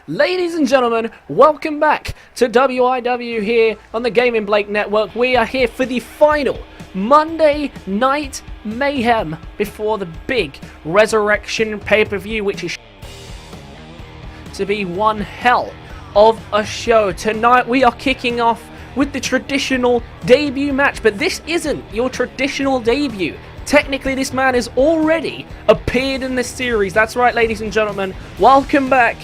Ladies and gentlemen, welcome back to WIW here on the Gaming Blake Network. We are here for the final Monday Night Mayhem before the big Resurrection pay-per-view, which is to be one hell of a show. Tonight we are kicking off with the traditional debut match, but this isn't your traditional debut. Technically, this man has already appeared in this series. That's right, ladies and gentlemen. Welcome back,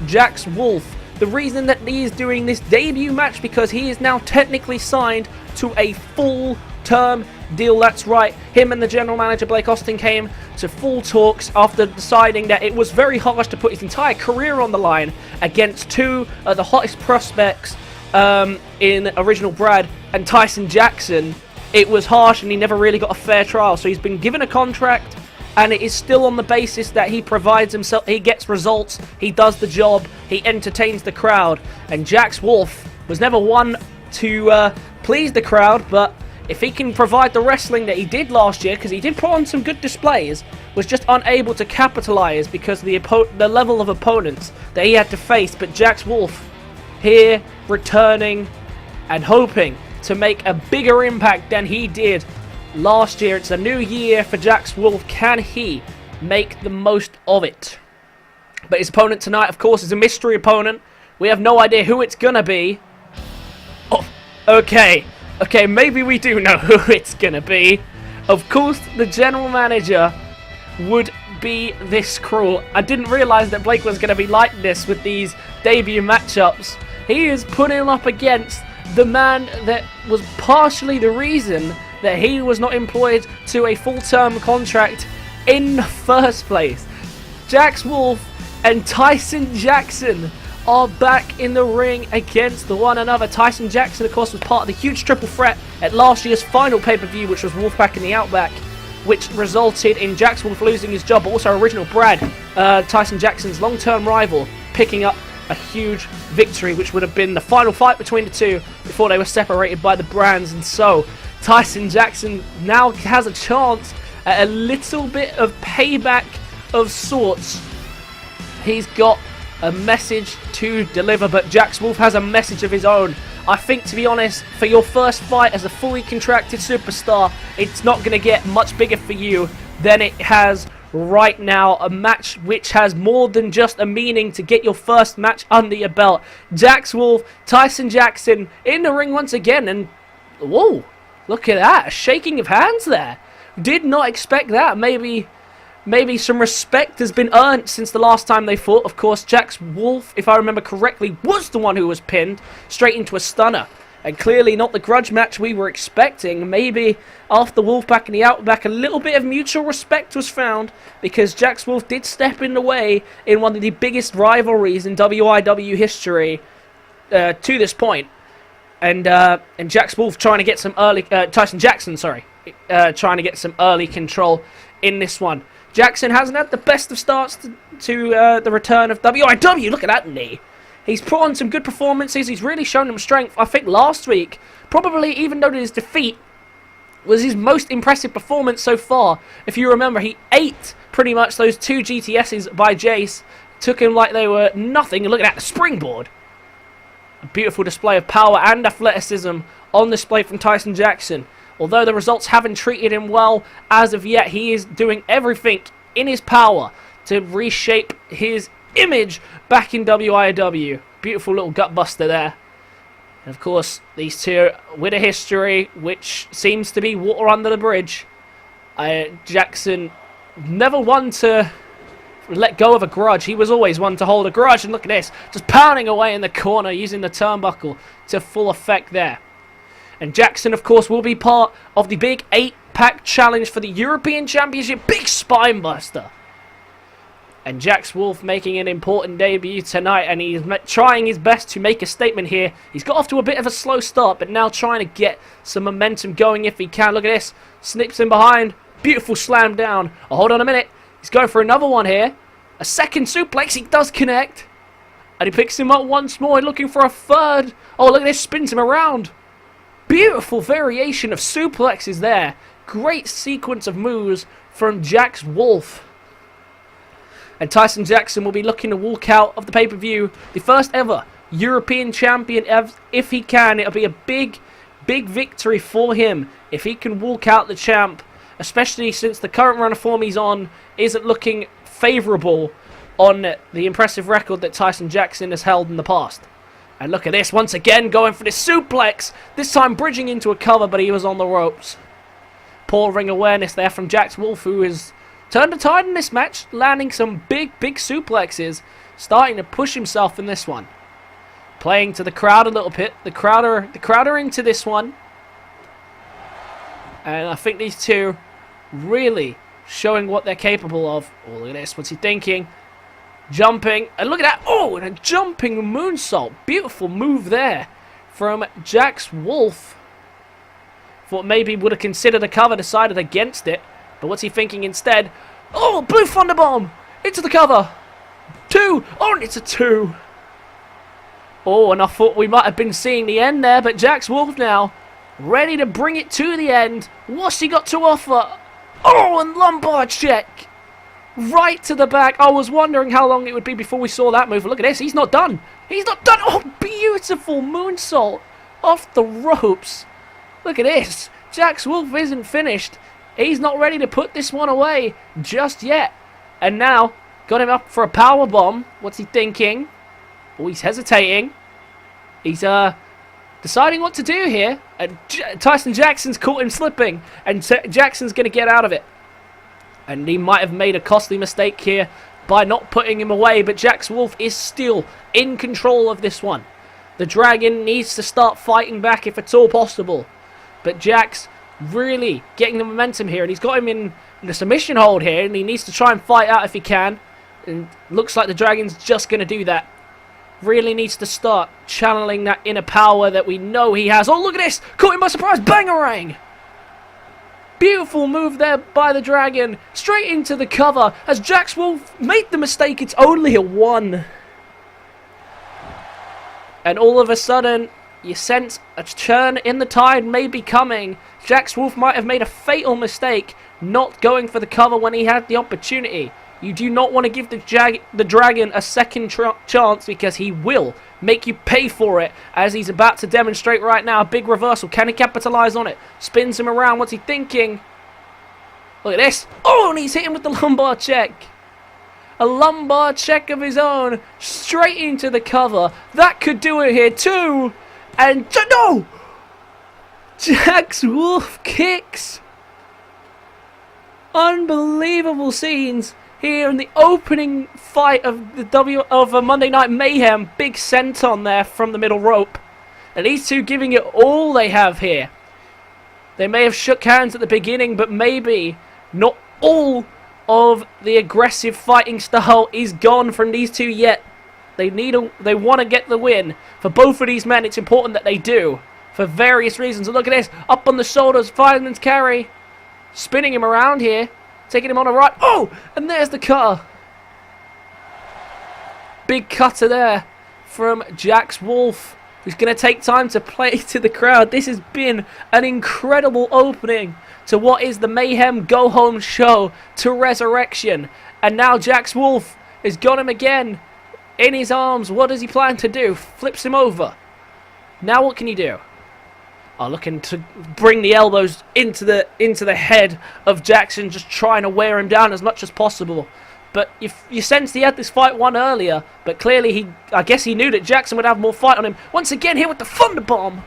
Jax Wolfe. The reason that he is doing this debut match because he is now technically signed to a full-term deal. That's right. Him and the general manager, Blake Austin, came to full talks after deciding that it was very harsh to put his entire career on the line against two of the hottest prospects in Original Brad and Tyson Jackson. It was harsh and he never really got a fair trial. So he's been given a contract, and it is still on the basis that he provides himself, he gets results, he does the job, he entertains the crowd. And Jax Wolfe was never one to please the crowd, but if he can provide the wrestling that he did last year, because he did put on some good displays, was just unable to capitalize because of the level of opponents that he had to face. But Jax Wolfe here returning and hoping to make a bigger impact than he did last year. It's a new year for Jax Wolfe. Can he make the most of it? But his opponent tonight, of course, is a mystery opponent. We have no idea who it's gonna be. Oh, okay, maybe we do know who it's gonna be. Of course, the general manager would be this cruel. I didn't realize that Blake was gonna be like this with these debut matchups. He is putting him up against the man that was partially the reason that he was not employed to a full-term contract in the first place. Jax Wolfe and Tyson Jackson are back in the ring against one another. Tyson Jackson, of course, was part of the huge triple threat at last year's final pay-per-view, which was Wolfpack in the Outback, which resulted in Jax Wolfe losing his job, but also Original Brad, Tyson Jackson's long-term rival, picking up a huge victory, which would have been the final fight between the two before they were separated by the brands. And so Tyson Jackson now has a chance at a little bit of payback of sorts. He's got a message to deliver, but Jax Wolfe has a message of his own. I think, to be honest, for your first fight as a fully contracted superstar, it's not going to get much bigger for you than it has right now. A match which has more than just a meaning to get your first match under your belt. Jax Wolfe, Tyson Jackson in the ring once again, and whoa, look at that, a shaking of hands there. Did not expect that. Maybe some respect has been earned since the last time they fought. Of course, Jax Wolfe, if I remember correctly, was the one who was pinned straight into a stunner. And clearly not the grudge match we were expecting. Maybe after Wolfpack and the Outback, a little bit of mutual respect was found, because Jax Wolfe did step in the way in one of the biggest rivalries in WIW history to this point. And Jax Wolfe trying to get some early... Tyson Jackson, sorry. Trying to get some early control in this one. Jackson hasn't had the best of starts to the return of WIW. Look at that knee. He's put on some good performances. He's really shown them strength. I think last week, probably even though his defeat was his most impressive performance so far. If you remember, he ate pretty much those two GTSs by Jace. Took him like they were nothing. And look at that, the springboard. A beautiful display of power and athleticism on display from Tyson Jackson. Although the results haven't treated him well as of yet, he is doing everything in his power to reshape his image back in WIW. Beautiful little gut buster there. And of course, these two with a history which seems to be water under the bridge. Jackson never one to let go of a grudge. He was always one to hold a grudge. And look at this, just pounding away in the corner using the turnbuckle to full effect there. And Jackson, of course, will be part of the big 8-pack challenge for the European Championship. Big spine buster. And Jax Wolfe making an important debut tonight, and he's trying his best to make a statement here. He's got off to a bit of a slow start, but now trying to get some momentum going if he can. Look at this. Snips in behind. Beautiful slam down. Oh, hold on a minute. He's going for another one here. A second suplex. He does connect. And he picks him up once more, looking for a third. Oh, look at this. Spins him around. Beautiful variation of suplexes there. Great sequence of moves from Jax Wolfe. And Tyson Jackson will be looking to walk out of the pay-per-view, the first ever European champion. If he can, it'll be a big victory for him if he can walk out the champ, especially since the current run of form he's on isn't looking favourable on the impressive record that Tyson Jackson has held in the past. And look at this, once again going for this suplex, this time bridging into a cover, but he was on the ropes. Poor ring awareness there from Jax Wolfe, who has turned the tide in this match, landing some big suplexes, starting to push himself in this one. Playing to the crowd a little bit. The crowd are into this one. And I think these two really showing what they're capable of. Oh, look at this. What's he thinking? Jumping. And look at that. Oh, and a jumping moonsault. Beautiful move there from Jax Wolfe. Thought maybe would have considered a cover, decided against it. But what's he thinking instead? Oh, blue thunderbomb. Into the cover. 2. Oh, and it's a 2. Oh, and I thought we might have been seeing the end there, but Jax Wolfe now ready to bring it to the end. What's he got to offer? Oh, and lumbar check. Right to the back. I was wondering how long it would be before we saw that move. Look at this. He's not done. He's not done. Oh, beautiful moonsault off the ropes. Look at this. Jax Wolfe isn't finished. He's not ready to put this one away just yet. And now, got him up for a power bomb. What's he thinking? Oh, he's hesitating. He's deciding what to do here. And Tyson Jackson's caught him slipping. And Jackson's going to get out of it. And he might have made a costly mistake here by not putting him away. But Jax Wolfe is still in control of this one. The Dragon needs to start fighting back if at all possible. But Jax really getting the momentum here. And he's got him in the submission hold here. And he needs to try and fight out if he can. And looks like the Dragon's just going to do that. Really needs to start channeling that inner power that we know he has. Oh, look at this! Caught him by surprise! Bangarang! Beautiful move there by the Dragon. Straight into the cover. As Jax Wolfe made the mistake, it's only a 1. And all of a sudden, you sense a turn in the tide may be coming. Jax Wolfe might have made a fatal mistake not going for the cover when he had the opportunity. You do not want to give the Dragon a second chance, because he will make you pay for it, as he's about to demonstrate right now. A big reversal. Can he capitalize on it? Spins him around. What's he thinking? Look at this. Oh, and he's hitting with the lumbar check. A lumbar check of his own. Straight into the cover. That could do it here too. And no! Jax Wolfe kicks. Unbelievable scenes here in the opening fight of the Monday Night Mayhem. Big senton there from the middle rope. And these two giving it all they have here. They may have shook hands at the beginning, but maybe not all of the aggressive fighting style is gone from these two yet. They want to get the win. For both of these men, it's important that they do, for various reasons. And look at this. Up on the shoulders, fireman's carry. Spinning him around here. Taking him on a right. Oh! And there's the cutter. Big cutter there from Jax Wolfe, who's going to take time to play to the crowd. This has been an incredible opening to what is the Mayhem Go Home show to Resurrection. And now Jax Wolfe has got him again in his arms. What does he plan to do? Flips him over. Now what can he do? Oh, looking to bring the elbows into the head of Jackson, just trying to wear him down as much as possible. But you sense he had this fight won earlier, but clearly I guess he knew that Jackson would have more fight on him. Once again here with the thunderbomb.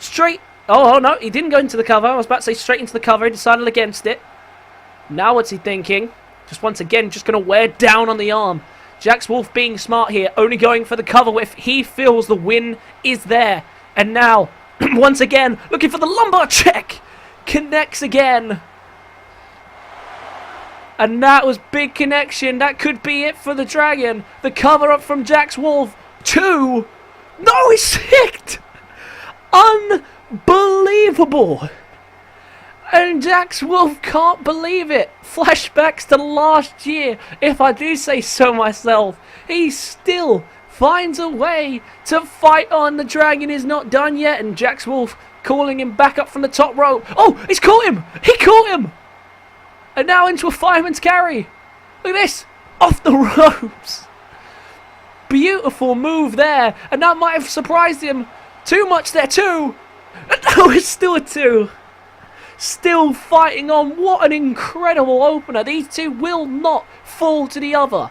Straight. Oh no, he didn't go into the cover. I was about to say straight into the cover. He decided against it. Now what's he thinking? Just once again, just going to wear down on the arm. Jax Wolfe being smart here, only going for the cover if he feels the win is there. And now, once again, looking for the lumbar check. Connects again. And that was big connection. That could be it for the Dragon. The cover up from Jax Wolfe. 2. No, he's sicked. Unbelievable. And Jax Wolfe can't believe it. Flashbacks to last year, if I do say so myself. He still finds a way to fight on. The Dragon is not done yet, and Jax Wolfe calling him back up from the top rope. Oh, he's caught him! He caught him! And now into a fireman's carry. Look at this. off the ropes. Beautiful move there, and that might have surprised him too much there too. And now it's still a 2. Still fighting on. What an incredible opener. These two will not fall to the other.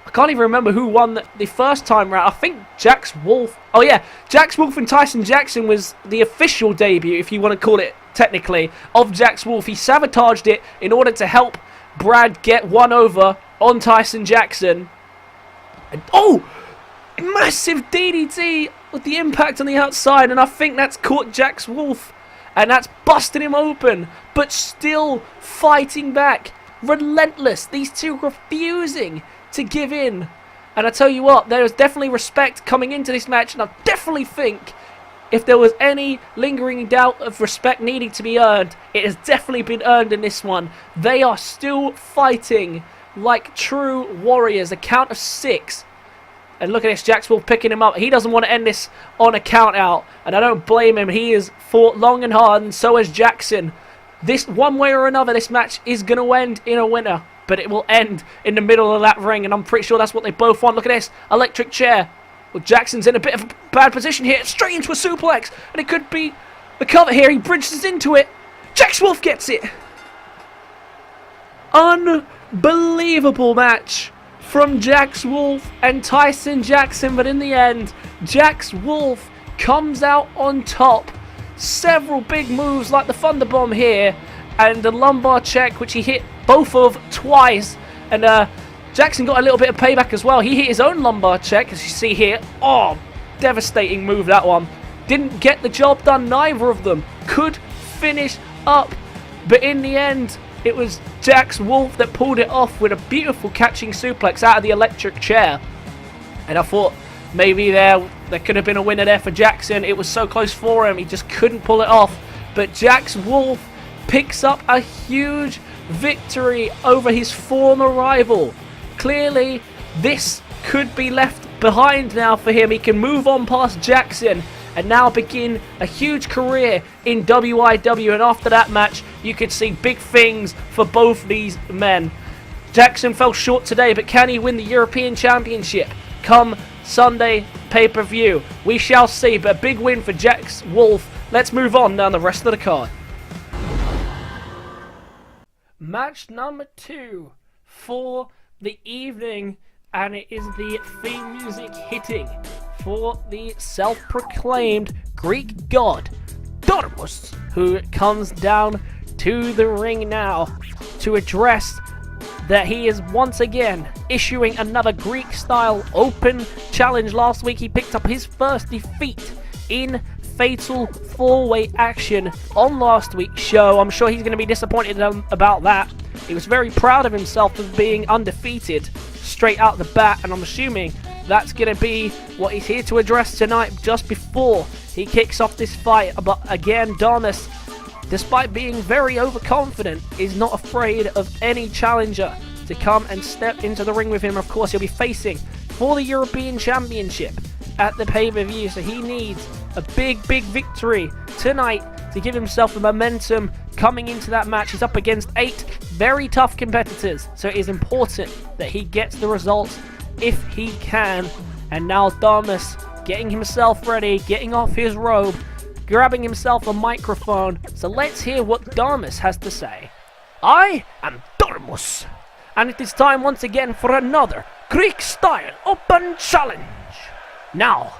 I can't even remember who won the first time round. I think Jax Wolfe. Oh yeah, Jax Wolfe and Tyson Jackson was the official debut, if you want to call it technically, of Jax Wolfe. He sabotaged it in order to help Brad get one over on Tyson Jackson. And, oh! Massive DDT with the impact on the outside, and I think that's caught Jax Wolfe. And that's busted him open, but still fighting back. Relentless. These two refusing to give in. And I tell you what, there is definitely respect coming into this match, and I definitely think if there was any lingering doubt of respect needing to be earned, it has definitely been earned in this one. They are still fighting like true warriors. A count of 6. And look at this, Jax Wolfe picking him up. He doesn't want to end this on a count out, and I don't blame him. He has fought long and hard, and so has Jackson. This, one way or another, this match is going to end in a winner, but it will end in the middle of that ring, and I'm pretty sure that's what they both want. Look at this, electric chair. Well, Jackson's in a bit of a bad position here. Straight into a suplex, and it could be the cover here. He bridges into it. Jax Wolfe gets it. Unbelievable match from Jax Wolfe and Tyson Jackson, but in the end, Jax Wolfe comes out on top. Several big moves like the Thunder Bomb here, and the lumbar check, which he hit both of twice. And Jackson got a little bit of payback as well. He hit his own lumbar check, as you see here. Oh, devastating move, that one. Didn't get the job done, neither of them could finish up, but in the end, it was Jax Wolfe that pulled it off with a beautiful catching suplex out of the electric chair. And I thought maybe there could have been a winner there for Jackson. It was so close for him, he just couldn't pull it off. But Jax Wolfe picks up a huge victory over his former rival. Clearly, this could be left behind now for him. He can move on past Jackson and now begin a huge career in WIW. And after that match, you could see big things for both these men. Jackson fell short today, but can he win the European Championship come Sunday pay-per-view? We shall see, but a big win for Jax Wolfe. Let's move on down the rest of the card. Match number 2 for the evening, and it is the theme music hitting for the self-proclaimed Greek god, Dormus, who comes down to the ring now to address that he is once again issuing another Greek-style open challenge. Last week he picked up his first defeat in fatal 4-way action on last week's show. I'm sure he's going to be disappointed about that. He was very proud of himself of being undefeated straight out the bat, and I'm assuming that's going to be what he's here to address tonight just before he kicks off this fight. But again, Dormus, despite being very overconfident, is not afraid of any challenger to come and step into the ring with him. Of course, he'll be facing for the European Championship at the pay-per-view, so he needs a big victory tonight to give himself the momentum coming into that match. He's up against 8 very tough competitors, so it is important that he gets the results if he can. And now Dormus getting himself ready, getting off his robe, grabbing himself a microphone. So let's hear what Dormus has to say. I am Dormus, and it is time once again for another Greek-style open challenge. Now,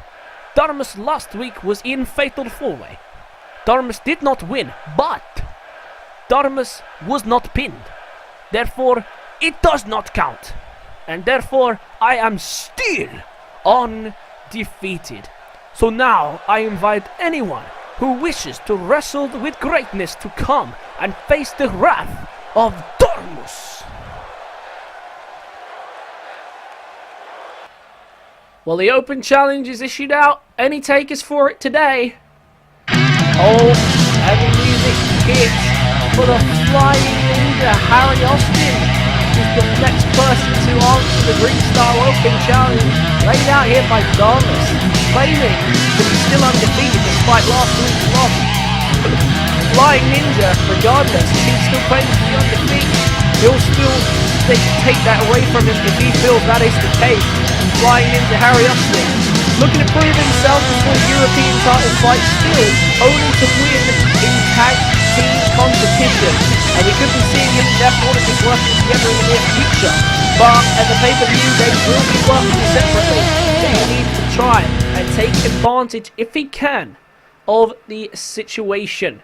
Dormus last week was in Fatal 4-Way. Dormus did not win, but Dormus was not pinned. Therefore, it does not count. And therefore, I am still undefeated. So now, I invite anyone who wishes to wrestle with greatness to come and face the wrath of Dormus. Well, the open challenge is issued out. Any takers for it today? Oh, and the music hits for the flying ninja Harry Austin, who's the next person to answer the Greek-style open challenge, laid out here by Dormus, claiming that he's still undefeated despite last week's loss. But the flying ninja, regardless, he still claims to be undefeated. He'll still they should take that away from him if he feels that is the case. And flying into Harry Usling, looking to prove himself before the European title fight, still only to win in tag team competition. And we could be seeing him and Jeff Ortiz working together in the near future. But at the pay-per-view, they will be working separately. They need to try and take advantage, if he can, of the situation.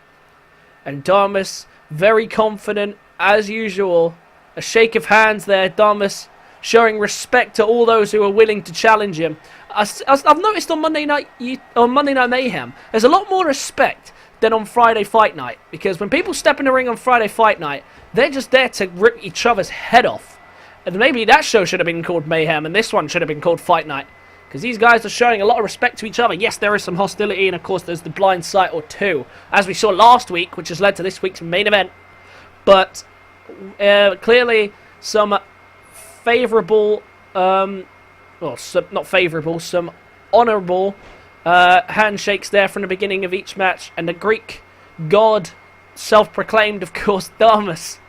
And Damas, very confident, as usual. A shake of hands there, Damas showing respect to all those who are willing to challenge him. I've noticed on Monday Night Mayhem, there's a lot more respect than on Friday Fight Night. Because when people step in the ring on Friday Fight Night, they're just there to rip each other's head off. And maybe that show should have been called Mayhem, and this one should have been called Fight Night. Because these guys are showing a lot of respect to each other. Yes, there is some hostility, and of course there's the blind sight or two, as we saw last week, which has led to this week's main event. But clearly some favourable, not favourable, some honourable handshakes there from the beginning of each match. And the Greek god, self-proclaimed, of course, Damas,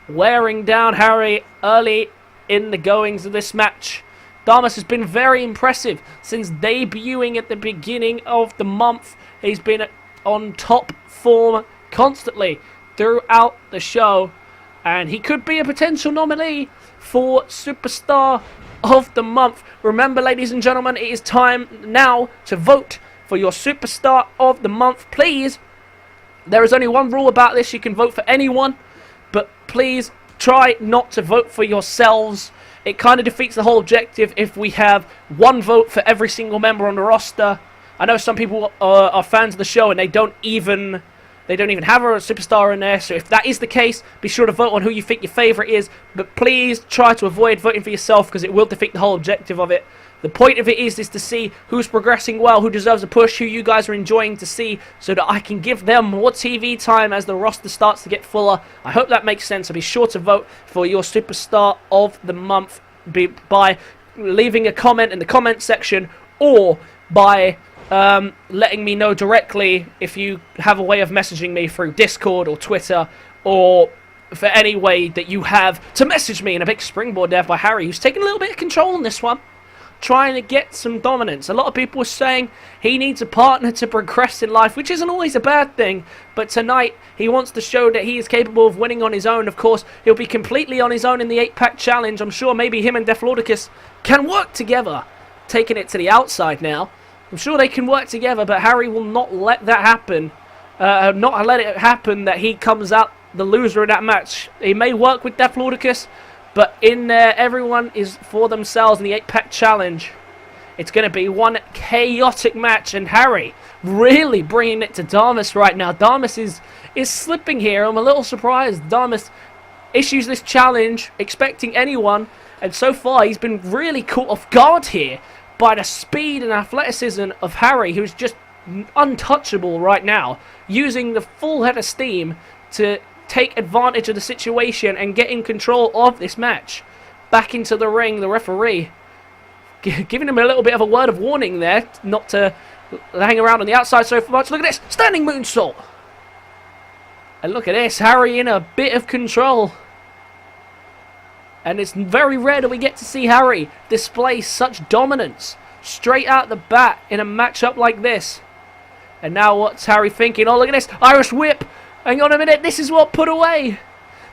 wearing down Harry early in the goings of this match. Damas has been very impressive since debuting at the beginning of the month. He's been on top form constantly throughout the show, and he could be a potential nominee for Superstar of the Month. Remember, ladies and gentlemen, it is time now to vote for your Superstar of the Month. Please, there is only one rule about this: you can vote for anyone, but please try not to vote for yourselves. It kind of defeats the whole objective if we have one vote for every single member on the roster. I know some people are fans of the show and they don't even have a superstar in there. So if that is the case, be sure to vote on who you think your favourite is. But please try to avoid voting for yourself, because it will defeat the whole objective of it. The point of it is to see who's progressing well, who deserves a push, who you guys are enjoying to see, so that I can give them more TV time as the roster starts to get fuller. I hope that makes sense. So be sure to vote for your Superstar of the Month by leaving a comment in the comment section, or by letting me know directly if you have a way of messaging me through Discord or Twitter, or for any way that you have to message me. And a big springboard there by Harry, who's taking a little bit of control on this one, trying to get some dominance. A lot of people are saying he needs a partner to progress in life, which isn't always a bad thing, but tonight he wants to show that he is capable of winning on his own. Of course, he'll be completely on his own in the 8-pack challenge. I'm sure maybe him and Deflordicus can work together, taking it to the outside now. I'm sure they can work together, but Harry will not let that happen. Not let it happen that he comes out the loser in that match. He may work with Deflordicus, but in there, everyone is for themselves in the 8-pack challenge. It's going to be one chaotic match, and Harry really bringing it to Damas right now. Damas is slipping here. I'm a little surprised. Damas issues this challenge expecting anyone, and so far he's been really caught off guard here by the speed and athleticism of Harry, who's just untouchable right now, using the full head of steam to take advantage of the situation and get in control of this match. Back into the ring, the referee giving him a little bit of a word of warning there, not to hang around on the outside so much. Look at this, standing moonsault. And look at this, Harry in a bit of control. And it's very rare that we get to see Harry display such dominance straight out the bat in a matchup like this. And now what's Harry thinking? Oh, look at this, Irish whip. Hang on a minute, this is what put away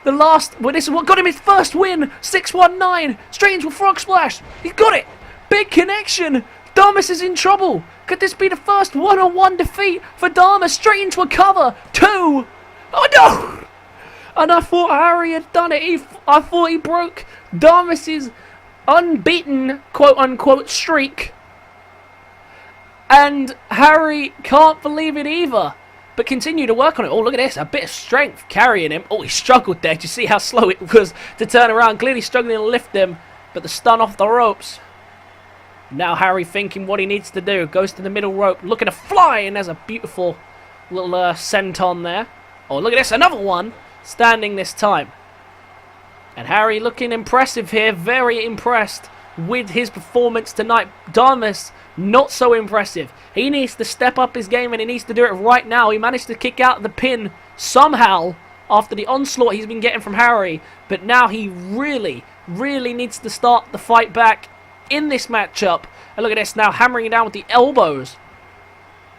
this is what got him his first win. 619, straight into a frog splash. He's got it. Big connection. Damas is in trouble. Could this be the first one-on-one defeat for Damas? Straight into a cover. 2. Oh no! And I thought Harry had done it. I thought he broke Damas's unbeaten quote-unquote streak. And Harry can't believe it either, but continue to work on it. Oh, look at this. A bit of strength carrying him. Oh, he struggled there. Do you see how slow it was to turn around? Clearly struggling to lift him, but the stun off the ropes. Now Harry thinking what he needs to do. Goes to the middle rope, looking to fly, and there's a beautiful little senton there. Oh, look at this. Another one. Standing this time. And Harry looking impressive here. Very impressed with his performance tonight. Damas, not so impressive. He needs to step up his game, and he needs to do it right now. He managed to kick out the pin somehow after the onslaught he's been getting from Harry. But now he really needs to start the fight back in this matchup. And look at this now, hammering it down with the elbows.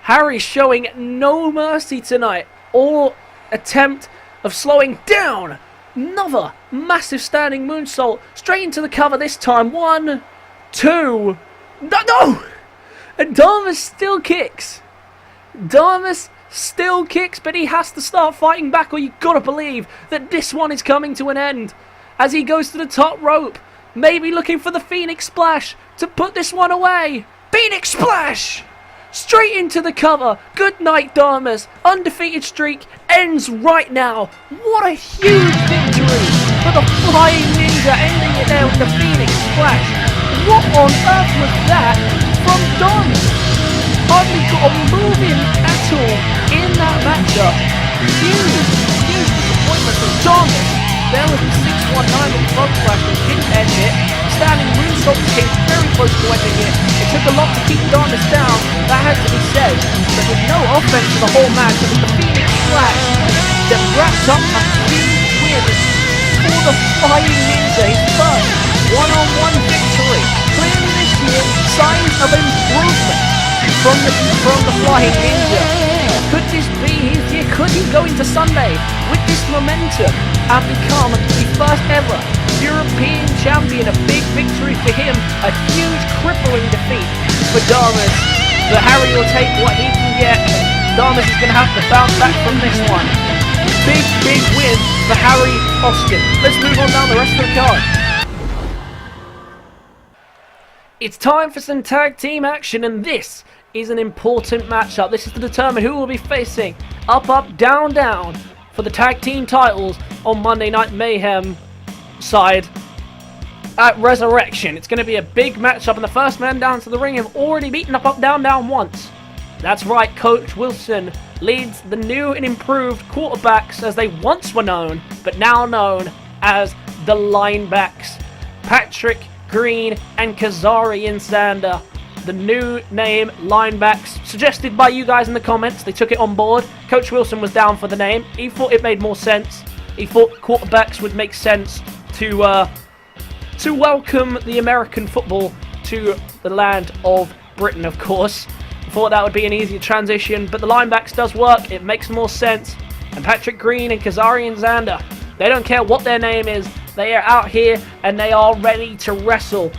Harry showing no mercy tonight, or attempt of slowing down. Another massive standing moonsault, straight into the cover this time. 1, 2, no! And Damas still kicks. Damas still kicks, but he has to start fighting back, or you gotta believe that this one is coming to an end. As he goes to the top rope, maybe looking for the Phoenix Splash to put this one away. Phoenix Splash! Straight into the cover. Good night, Damas. Undefeated streak ends right now. What a huge victory for the Flying Ninja, ending it there with the Phoenix Splash. What on earth was that from Damas? Hardly got a move in at all in that matchup. Huge disappointment from Damas. There was the 619 with the front splash that didn't end it. Standing moonsault came very close to ending it. It took a lot to keep Damas down, that had to be said. But with no offense for the whole match, it was the Phoenix Splash that wrapped up a huge win for the Flying Ninja. His first one-on-one victory. Clearly this year, signs of improvement from the Flying Ninja. Could this be his year? Could he go into Sunday with this momentum and become the first ever European champion? A big victory for him, a huge crippling defeat for Damas. But Harry will take what he can get. Damas is going to have to bounce back from this one. Big win for Harry Austin. Let's move on down the rest of the card. It's time for some tag team action, and this is an important matchup. This is to determine who will be facing up, down for the tag team titles on Monday Night Mayhem side at Resurrection. It's going to be a big matchup, and the first man down to the ring have already beaten up, down once. That's right, Coach Wilson leads the new and improved Quaterbacks, as they once were known, but now known as the Linebacks. Patrick Green and Kazarian Zander. The new name, Linebacks, suggested by you guys in the comments. They took it on board. Coach Wilson was down for the name. He thought it made more sense. He thought Quaterbacks would make sense to welcome the American football to the land of Britain, of course. I thought that would be an easier transition, but the Linebacks does work. It makes more sense. And Patrick Green and Kazarian Zander, they don't care what their name is. They are out here and they are ready to wrestle.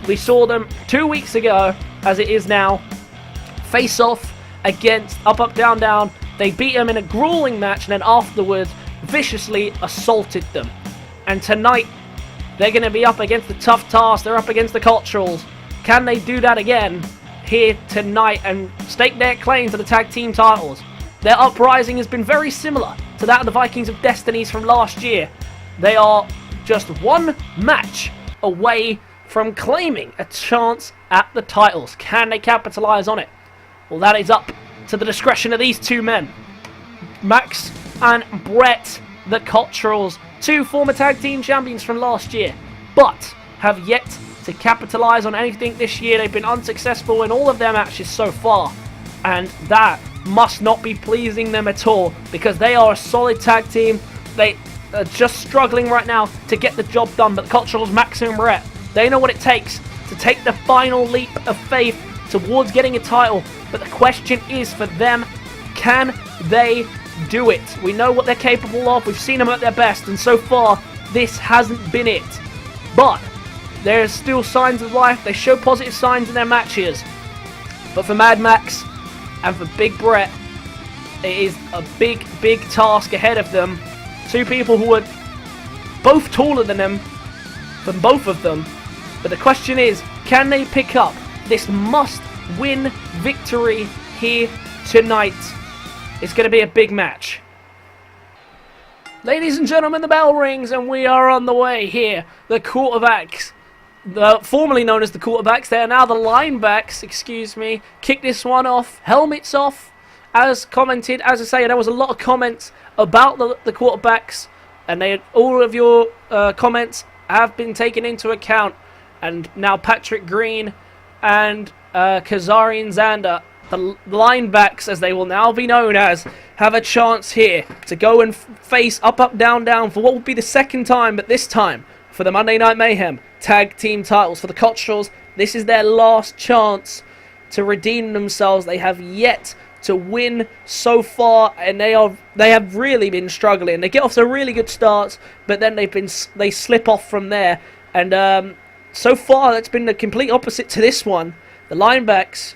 We saw them 2 weeks ago, as it is now, face off against up, down. They beat them in a grueling match, and then afterwards viciously assaulted them. And tonight they're going to be up against the tough task. They're up against the Cotterrells. Can they do that again here tonight and stake their claim to the tag team titles? Their uprising has been very similar to that of the Vikings of Destinies from last year. They are just one match away from claiming a chance at the titles. Can they capitalize on it? Well, that is up to the discretion of these two men. Max and Brett, the Cotterrells, two former tag team champions from last year, but have yet to capitalize on anything this year. They've been unsuccessful in all of their matches so far, and that must not be pleasing them at all, because they are a solid tag team. They are just struggling right now to get the job done, but the Cotterrells, Max and Brett, they know what it takes to take the final leap of faith towards getting a title. But the question is for them, can they do it? We know what they're capable of. We've seen them at their best, and so far, this hasn't been it. But there's still signs of life. They show positive signs in their matches. But for Mad Max and for Big Brett, it is a big task ahead of them. Two people who are both taller than them, from both of them. But the question is, can they pick up this must-win victory here tonight? It's going to be a big match. Ladies and gentlemen, the bell rings and we are on the way here. The Quaterbacks, formerly known as the Quaterbacks, they are now the Linebacks, excuse me, kick this one off, helmets off, as commented. As I say, there was a lot of comments about the Quaterbacks, and all of your comments have been taken into account. And now Patrick Green and Kazarian Zander, the Linebacks as they will now be known as, have a chance here to go and face up, down, down for what will be the second time, but this time for the Monday Night Mayhem tag team titles for the Cotterrells. This is their last chance to redeem themselves. They have yet to win so far, and they have really been struggling. They get off to really good starts, but then they slip off from there. And so far, that's been the complete opposite to this one. The linebacks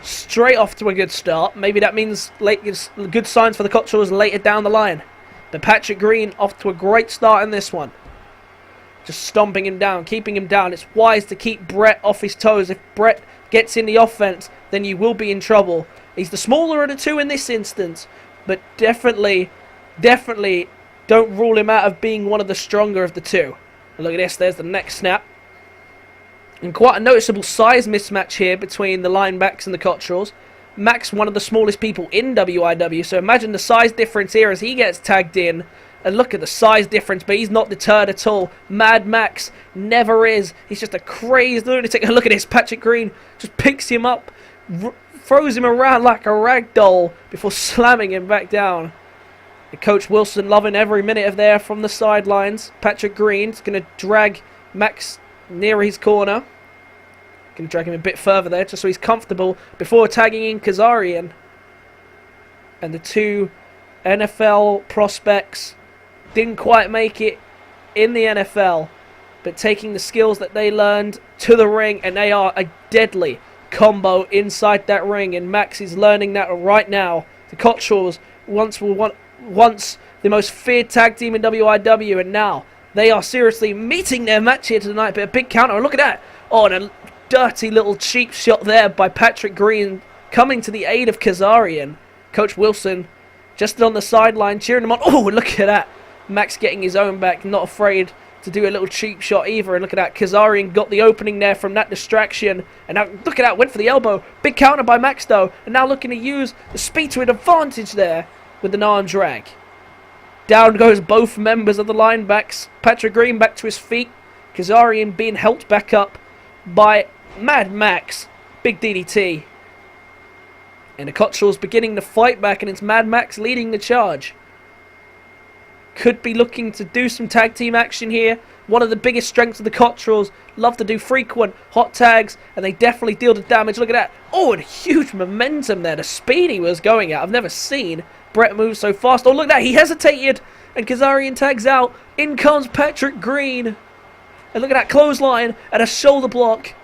straight off to a good start. Maybe that means good signs for the Cotterrells later down the line. But Patrick Green off to a great start in this one. Just stomping him down, keeping him down. It's wise to keep Brett off his toes. If Brett gets in the offense, then you will be in trouble. He's the smaller of the two in this instance, but definitely don't rule him out of being one of the stronger of the two. And look at this, there's the next snap. And quite a noticeable size mismatch here between the linebacks and the Cotterrells. Max, one of the smallest people in WIW, so imagine the size difference here as he gets tagged in. And look at the size difference, but he's not deterred at all. Mad Max never is. He's just a crazed lunatic. And look at this, Patrick Green just picks him up, throws him around like a rag doll before slamming him back down. And Coach Wilson loving every minute of there from the sidelines. Patrick Green's going to drag Max near his corner. Going to drag him a bit further there just so he's comfortable before tagging in Kazarian. And the two NFL prospects didn't quite make it in the NFL, but taking the skills that they learned to the ring, and they are a deadly combo inside that ring, and Max is learning that right now. The Cotterrells once the most feared tag team in WIW, and now they are seriously meeting their match here tonight. But a big counter, look at that! Oh, and a dirty little cheap shot there by Patrick Green, coming to the aid of Kazarian. Coach Wilson just on the sideline cheering him on. Oh, look at that! Max getting his own back, not afraid to do a little cheap shot either. And look at that, Kazarian got the opening there from that distraction. And now, look at that, went for the elbow. Big counter by Max though. And now looking to use the speed to an advantage there with the arm drag. Down goes both members of the linebacks. Patrick Green back to his feet. Kazarian being helped back up by Mad Max. Big DDT. And the Cotterrells beginning to fight back, and it's Mad Max leading the charge. Could be looking to do some tag team action here. One of the biggest strengths of the Cotterrells. Love to do frequent hot tags, and they definitely deal the damage. Look at that. Oh, and huge momentum there. The speed he was going at. I've never seen Brett move so fast. Oh, look at that. He hesitated, and Kazarian tags out. In comes Patrick Green. And look at that clothesline and a shoulder block.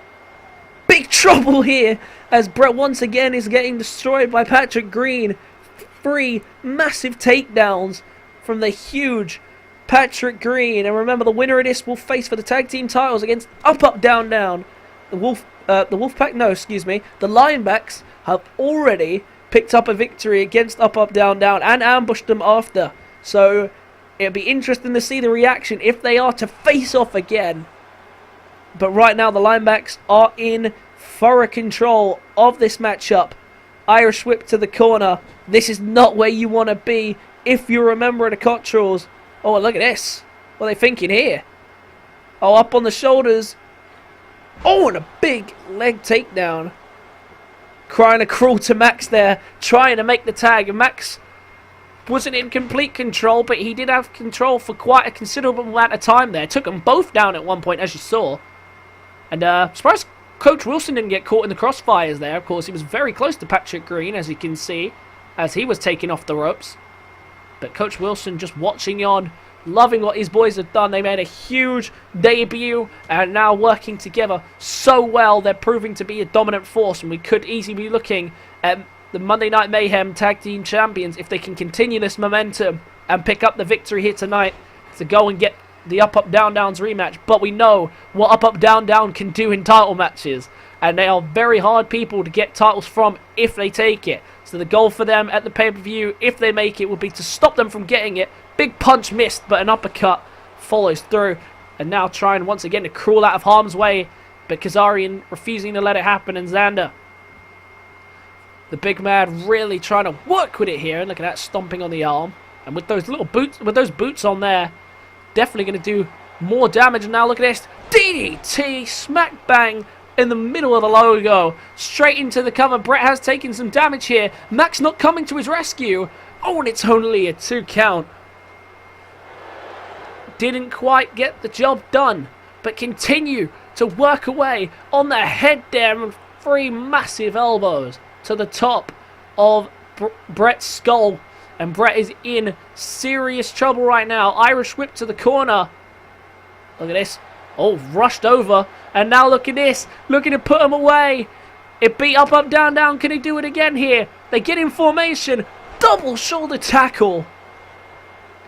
Big trouble here as Brett once again is getting destroyed by Patrick Green. 3 massive takedowns from the huge Patrick Green. And remember, the winner of this will face for the tag team titles against Up, Down, Down. The linebacks have already picked up a victory against Up, Down, Down and ambushed them after. So it'll be interesting to see the reaction if they are to face off again. But right now the linebacks are in thorough control of this matchup. Irish whip to the corner. This is not where you want to be if you're a member of the Cotterrells. Oh, look at this. What are they thinking here? Oh, up on the shoulders. Oh, and a big leg takedown. Crying a cruel to Max there, trying to make the tag. And Max wasn't in complete control, but he did have control for quite a considerable amount of time there. Took them both down at one point, as you saw. And surprised Coach Wilson didn't get caught in the crossfires there. Of course, he was very close to Patrick Green, as you can see, as he was taking off the ropes. But Coach Wilson just watching on, loving what his boys have done. They made a huge debut and now working together so well. They're proving to be a dominant force, and we could easily be looking at the Monday Night Mayhem Tag Team Champions if they can continue this momentum and pick up the victory here tonight to go and get the Up, Down, Downs rematch. But we know what Up, Down, Down can do in title matches, and they are very hard people to get titles from if they take it. So the goal for them at the pay-per-view, if they make it, would be to stop them from getting it. Big punch missed, but an uppercut follows through. And now trying once again to crawl out of harm's way, but Kazarian refusing to let it happen, and Xander, the big man, really trying to work with it here. And look at that, stomping on the arm. And with those little boots, with those boots on there, definitely going to do more damage. And now look at this, DDT, smack bang in the middle of the logo, straight into the cover. Brett has taken some damage here. Max not coming to his rescue. Oh, and it's only a 2 count. Didn't quite get the job done, but continue to work away on the head there, and 3 massive elbows to the top of Brett's skull. And Brett is in serious trouble right now. Irish whip to the corner. Look at this. Oh, rushed over. And now look at this. Looking to put him away. It beat up, up, down, down. Can he do it again here? They get in formation. Double shoulder tackle.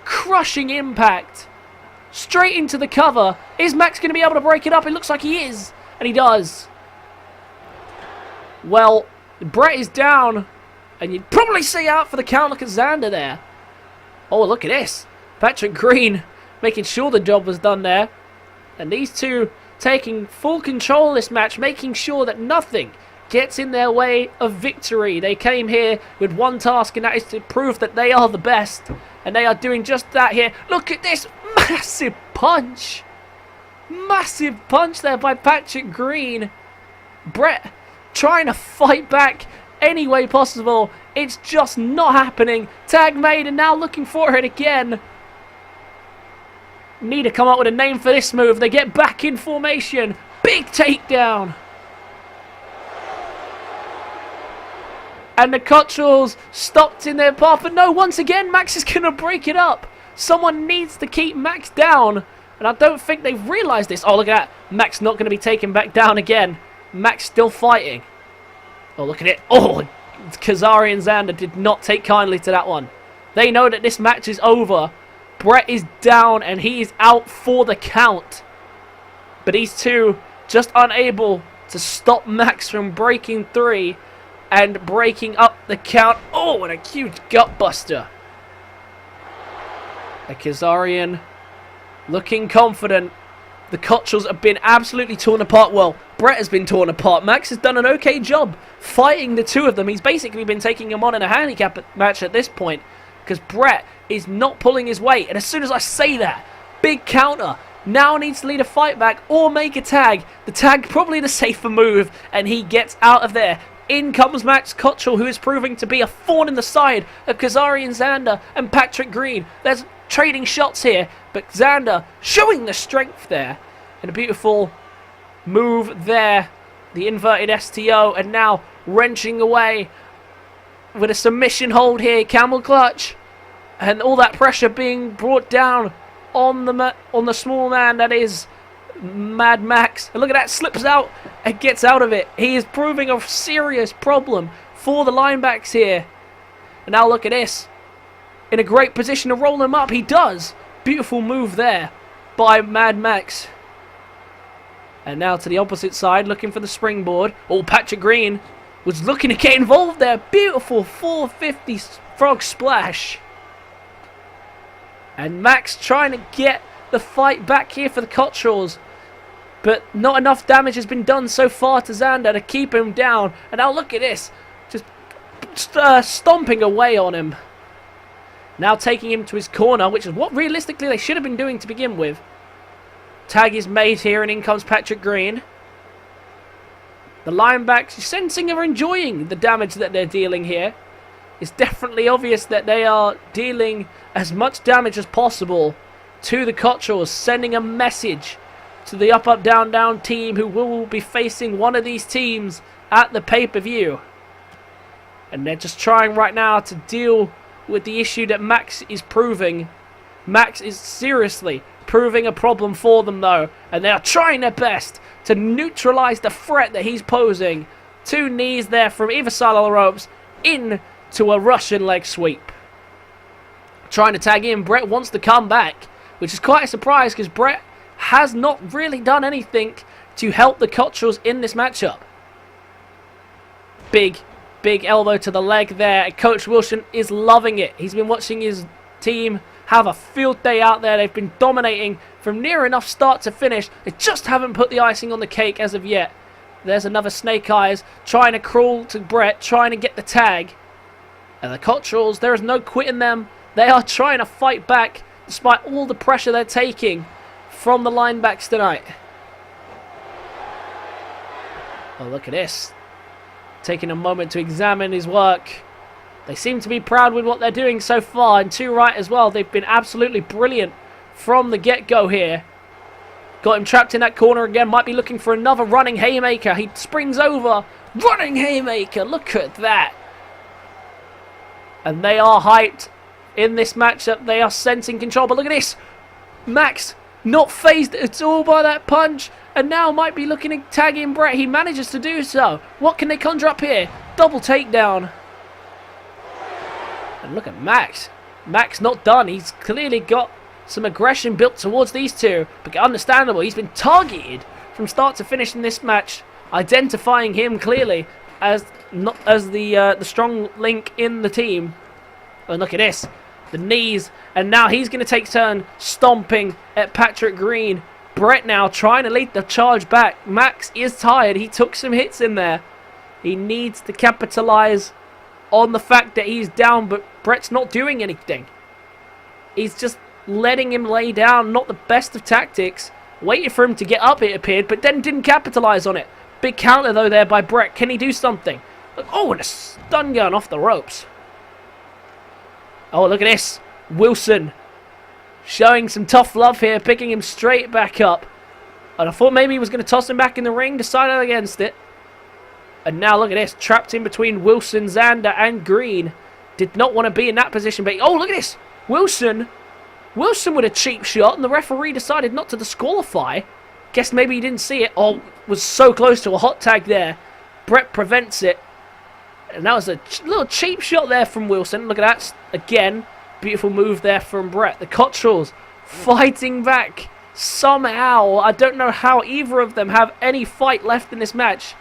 Crushing impact. Straight into the cover. Is Max going to be able to break it up? It looks like he is. And he does. Well, Brett is down. And you'd probably see out for the count. Look at Xander there. Oh, look at this. Patrick Green making sure the job was done there. And these two taking full control of this match, making sure that nothing gets in their way of victory. They came here with one task, and that is to prove that they are the best. And they are doing just that here. Look at this massive punch. Massive punch there by Patrick Green. Brett trying to fight back any way possible. It's just not happening. Tag made, and now looking for it again. Need to come up with a name for this move. They get back in formation. Big takedown. And the Cotterrells stopped in their path. But no, once again, Max is going to break it up. Someone needs to keep Max down. And I don't think they've realised this. Oh, look at that. Max not going to be taken back down again. Max still fighting. Oh, look at it. Oh, Kazari and Xander did not take kindly to that one. They know that this match is over. Brett is down and he is out for the count. But these two just unable to stop Max from breaking 3 and breaking up the count. Oh, and a huge gut buster. A Kazarian looking confident. The Cotterrells have been absolutely torn apart. Well, Brett has been torn apart. Max has done an okay job fighting the two of them. He's basically been taking them on in a handicap match at this point, because Brett is not pulling his weight. And as soon as I say that, big counter. Now needs to lead a fight back or make a tag. The tag probably the safer move, and he gets out of there. In comes Max Cotterrell, who is proving to be a thorn in the side of Kazari and Xander and Patrick Green. There's trading shots here, but Xander showing the strength there. And a beautiful move there. The inverted STO, and now wrenching away with a submission hold here. Camel clutch. And all that pressure being brought down on the small man that is Mad Max. And look at that, slips out and gets out of it. He is proving a serious problem for the linebacks here. And now look at this. In a great position to roll him up. He does. Beautiful move there by Mad Max. And now to the opposite side, looking for the springboard. Oh, Patrick Green was looking to get involved there. Beautiful 450 frog splash. And Max trying to get the fight back here for the Cotterrells. But not enough damage has been done so far to Xander to keep him down. And now look at this. Just stomping away on him. Now taking him to his corner, which is what realistically they should have been doing to begin with. Tag is made here, and in comes Patrick Green. The linebacks, sensing are enjoying the damage that they're dealing here. It's definitely obvious that they are dealing as much damage as possible to the Cotterrells, sending a message to the up, up, down, down team, who will be facing one of these teams at the pay-per-view. And they're just trying right now to deal with the issue that Max is proving. Max is seriously proving a problem for them, though, and they are trying their best to neutralize the threat that he's posing. 2 knees there from either side of the ropes into a Russian leg sweep. Trying to tag in. Brett wants to come back, which is quite a surprise because Brett has not really done anything to help the Cotterrells in this matchup. Big elbow to the leg there. Coach Wilson is loving it. He's been watching his team have a field day out there. They've been dominating from near enough start to finish. They just haven't put the icing on the cake as of yet. There's another Snake Eyes trying to crawl to Brett, trying to get the tag. And the Cotterrells, there is no quitting them. They are trying to fight back despite all the pressure they're taking from the linebacks tonight. Oh, look at this. Taking a moment to examine his work. They seem to be proud with what they're doing so far, and 2 right as well. They've been absolutely brilliant from the get-go here. Got him trapped in that corner again. Might be looking for another running haymaker. He springs over. Running haymaker. Look at that. And they are hyped in this matchup. They are sensing control. But look at this. Max not phased at all by that punch. And now might be looking to tag in Brett. He manages to do so. What can they conjure up here? Double takedown. And look at Max. Max not done. He's clearly got some aggression built towards these two. But understandable. He's been targeted from start to finish in this match. Identifying him clearly as the strong link in the team. And look at this. The knees. And now he's going to take turn stomping at Patrick Green. Brett now trying to lead the charge back. Max is tired. He took some hits in there. He needs to capitalize on the fact that he's down, but Brett's not doing anything. He's just letting him lay down. Not the best of tactics. Waited for him to get up, it appeared, but then didn't capitalize on it. Big counter, though, there by Brett. Can he do something? Oh, and a stun gun off the ropes. Oh, look at this. Wilson showing some tough love here, picking him straight back up. And I thought maybe he was going to toss him back in the ring, decided against it. And now look at this, trapped in between Wilson, Xander, and Green. Did not want to be in that position, but oh, look at this. Wilson with a cheap shot, and the referee decided not to disqualify. Guess maybe he didn't see it. Oh, was so close to a hot tag there. Brett prevents it. And that was a little cheap shot there from Wilson. Look at that. Again, beautiful move there from Brett. The Cotterrells fighting back somehow. I don't know how either of them have any fight left in this match.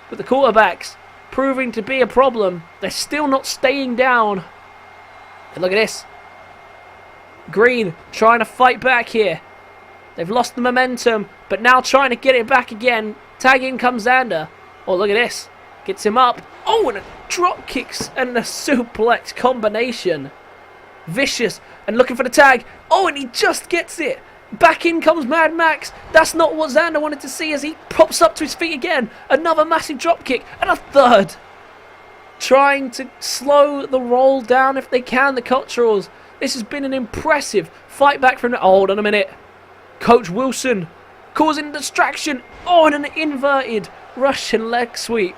But the quarterbacks proving to be a problem. They're still not staying down. And look at this. Green trying to fight back here. They've lost the momentum, but now trying to get it back again. Tag in comes Xander. Oh, look at this. Gets him up. Oh, and a drop kicks and a suplex combination. Vicious. And looking for the tag. Oh, and he just gets it. Back in comes Mad Max. That's not what Xander wanted to see as he pops up to his feet again. Another massive drop kick. And a third. Trying to slow the roll down if they can, the Cotterrells. This has been an impressive fight back from the... Oh, hold on a minute. Coach Wilson causing distraction. Oh, and an inverted Russian leg sweep.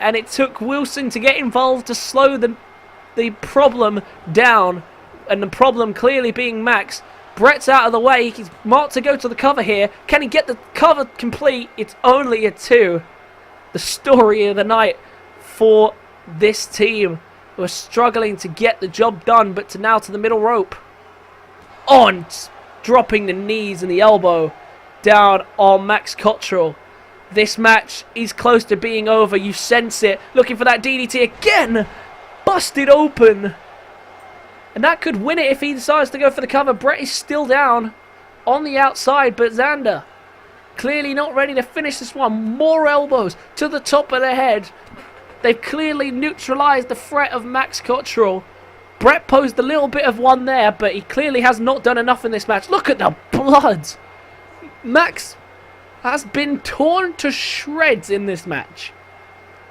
And it took Wilson to get involved to slow the problem down. And the problem clearly being Max. Brett's out of the way. He's marked to go to the cover here. Can he get the cover complete? It's only a 2. The story of the night for this team who are struggling to get the job done, but now to the middle rope. On, dropping the knees and the elbow down on Max Cotterrell. This match is close to being over. You sense it. Looking for that DDT again. Busted open. And that could win it if he decides to go for the cover. Brett is still down on the outside, but Xander clearly not ready to finish this one. More elbows to the top of the head. They've clearly neutralized the threat of Max Cotterrell. Brett posed a little bit of one there, but he clearly has not done enough in this match. Look at the blood. Max has been torn to shreds in this match.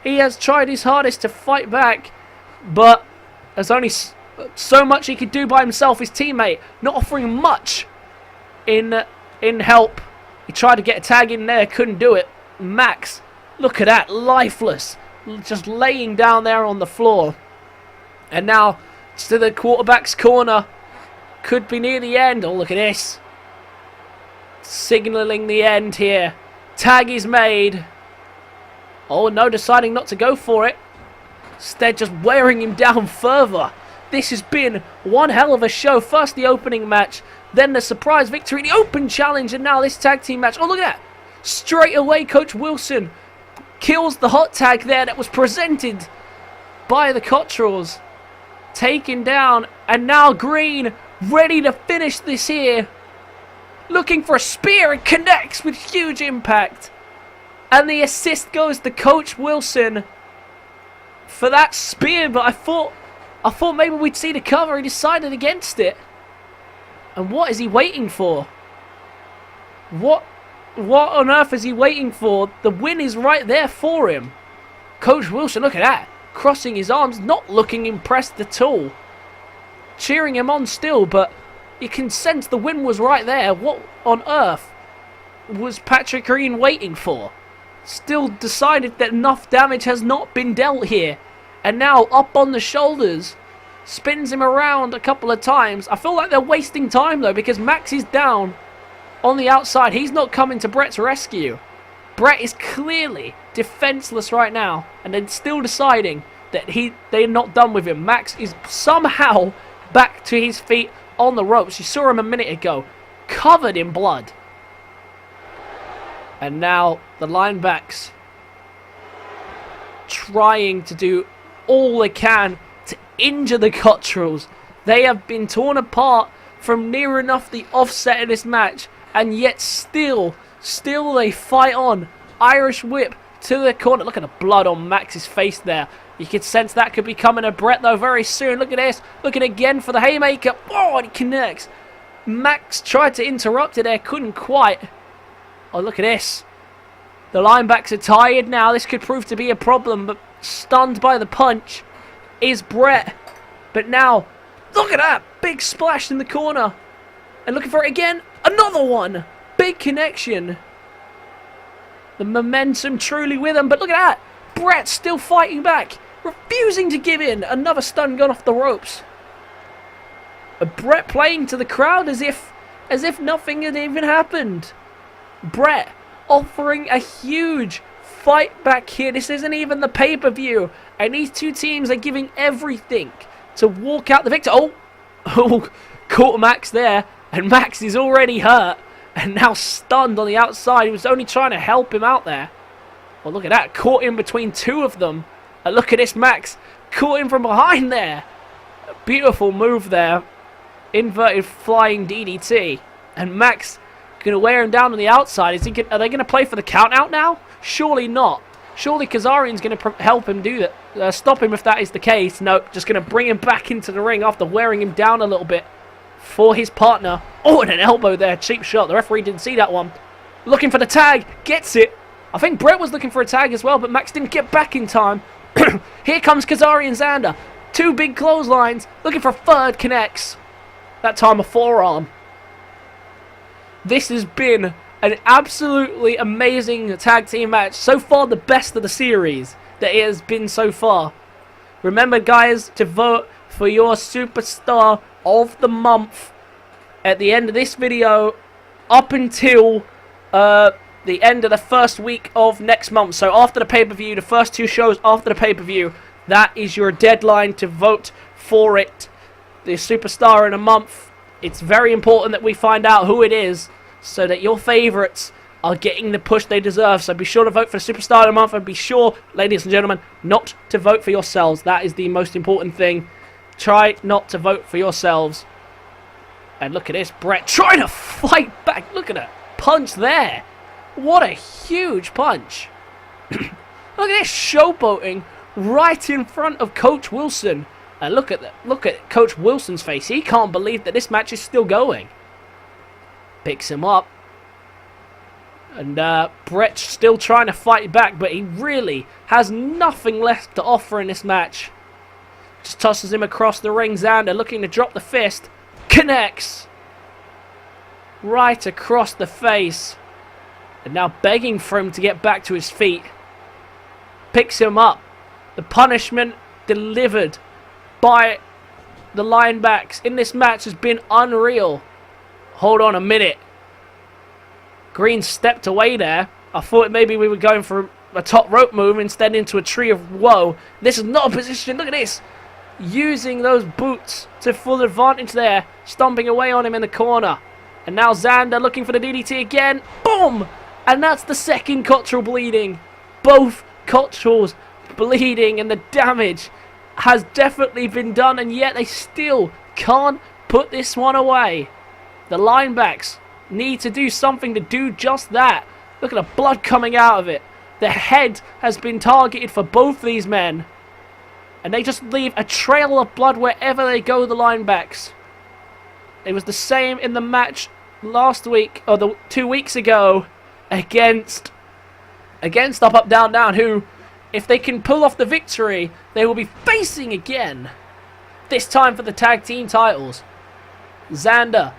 He has tried his hardest to fight back, but there's only so much he could do by himself. His teammate not offering much in help. He tried to get a tag in there, couldn't do it. Max, look at that, lifeless, just laying down there on the floor. And now to the quarterback's corner. Could be near the end. Oh, look at this. Signaling the end here. Tag is made. Oh, no, deciding not to go for it. Instead, just wearing him down further. This has been one hell of a show. First the opening match, then the surprise victory, the open challenge, and now this tag team match. Oh, look at that. Straight away, Coach Wilson kills the hot tag there that was presented by the Cotterrells. Taken down, and now Green ready to finish this here. Looking for a spear and connects with huge impact. And the assist goes to Coach Wilson for that spear, but I thought maybe we'd see the cover. He decided against it. And what is he waiting for? What on earth is he waiting for? The win is right there for him. Coach Wilson, look at that. crossing his arms, not looking impressed at all. Cheering him on still, but you can sense the win was right there. What on earth was Patrick Green waiting for? Still decided that enough damage has not been dealt here. And now up on the shoulders, spins him around a couple of times. I feel like they're wasting time though, because Max is down on the outside. He's not coming to Brett's rescue. Brett is clearly defenseless right now, and they're still deciding that they're not done with him. Max is somehow back to his feet on the ropes. You saw him a minute ago, covered in blood. And now the linebacks trying to do all they can to injure the Cotterrells. They have been torn apart from near enough the offset in this match, and yet still they fight on. Irish whip to the corner. Look at the blood on Max's face there. You can sense that could be coming to Brett though very soon. Look at this. Looking again for the haymaker. Oh, and he connects. Max tried to interrupt it there. Couldn't quite. Oh, look at this. The linebacks are tired now. This could prove to be a problem, but stunned by the punch is Brett. But now, look at that. Big splash in the corner. And looking for it again. Another one. Big connection. The momentum truly with him. But look at that. Brett still fighting back. Refusing to give in. Another stun gun off the ropes. Brett playing to the crowd as if nothing had even happened. Brett offering a huge fight back here. This isn't even the pay-per-view. And these two teams are giving everything to walk out the victor. Oh, caught Max there. And Max is already hurt. And now stunned on the outside. He was only trying to help him out there. Well, look at that. Caught in between two of them. And look at this, Max. Caught him from behind there. A beautiful move there. Inverted flying DDT. And Max going to wear him down on the outside. Are they going to play for the count out now? Surely not. Surely Kazarian's going to help him do that. Stop him if that is the case. Nope. Just going to bring him back into the ring after wearing him down a little bit for his partner. Oh, and an elbow there. Cheap shot. The referee didn't see that one. Looking for the tag. Gets it. I think Brett was looking for a tag as well, but Max didn't get back in time. Here comes Kazarian Xander. Two big clotheslines. Looking for a third. Connects. That time a forearm. This has been an absolutely amazing tag team match. So far, the best of the series that it has been so far. Remember, guys, to vote for your superstar of the month at the end of this video up until the end of the first week of next month. So after the pay-per-view, the first two shows after the pay-per-view, that is your deadline to vote for it. The superstar in a month. It's very important that we find out who it is so that your favourites are getting the push they deserve. So be sure to vote for the superstar of the month, and be sure, ladies and gentlemen, not to vote for yourselves. That is the most important thing. Try not to vote for yourselves. And look at this, Brett trying to fight back. Look at that punch there. What a huge punch. Look at this showboating right in front of Coach Wilson. And look at Coach Wilson's face. He can't believe that this match is still going. Picks him up. And Brett's still trying to fight back, but he really has nothing left to offer in this match. Just tosses him across the ring. Xander looking to drop the fist. Connects. Right across the face. And now begging for him to get back to his feet. Picks him up. The punishment delivered by the linebacks in this match has been unreal. Hold on a minute. Green stepped away there. I thought maybe we were going for a top rope move, instead into a tree of woe. This is not a position. Look at this. Using those boots to full advantage there. Stomping away on him in the corner. And now Xander looking for the DDT again. Boom! And that's the second Cotterrell bleeding. Both Cotterrells bleeding, and the damage has definitely been done, and yet they still can't put this one away. The linebacks need to do something to do just that. Look at the blood coming out of it. The head has been targeted for both these men, and they just leave a trail of blood wherever they go, the linebacks. It was the same in the match last week, or 2 weeks ago, against Up Up Down Down, who If they can pull off the victory, they will be facing again. This time for the tag team titles. Xander.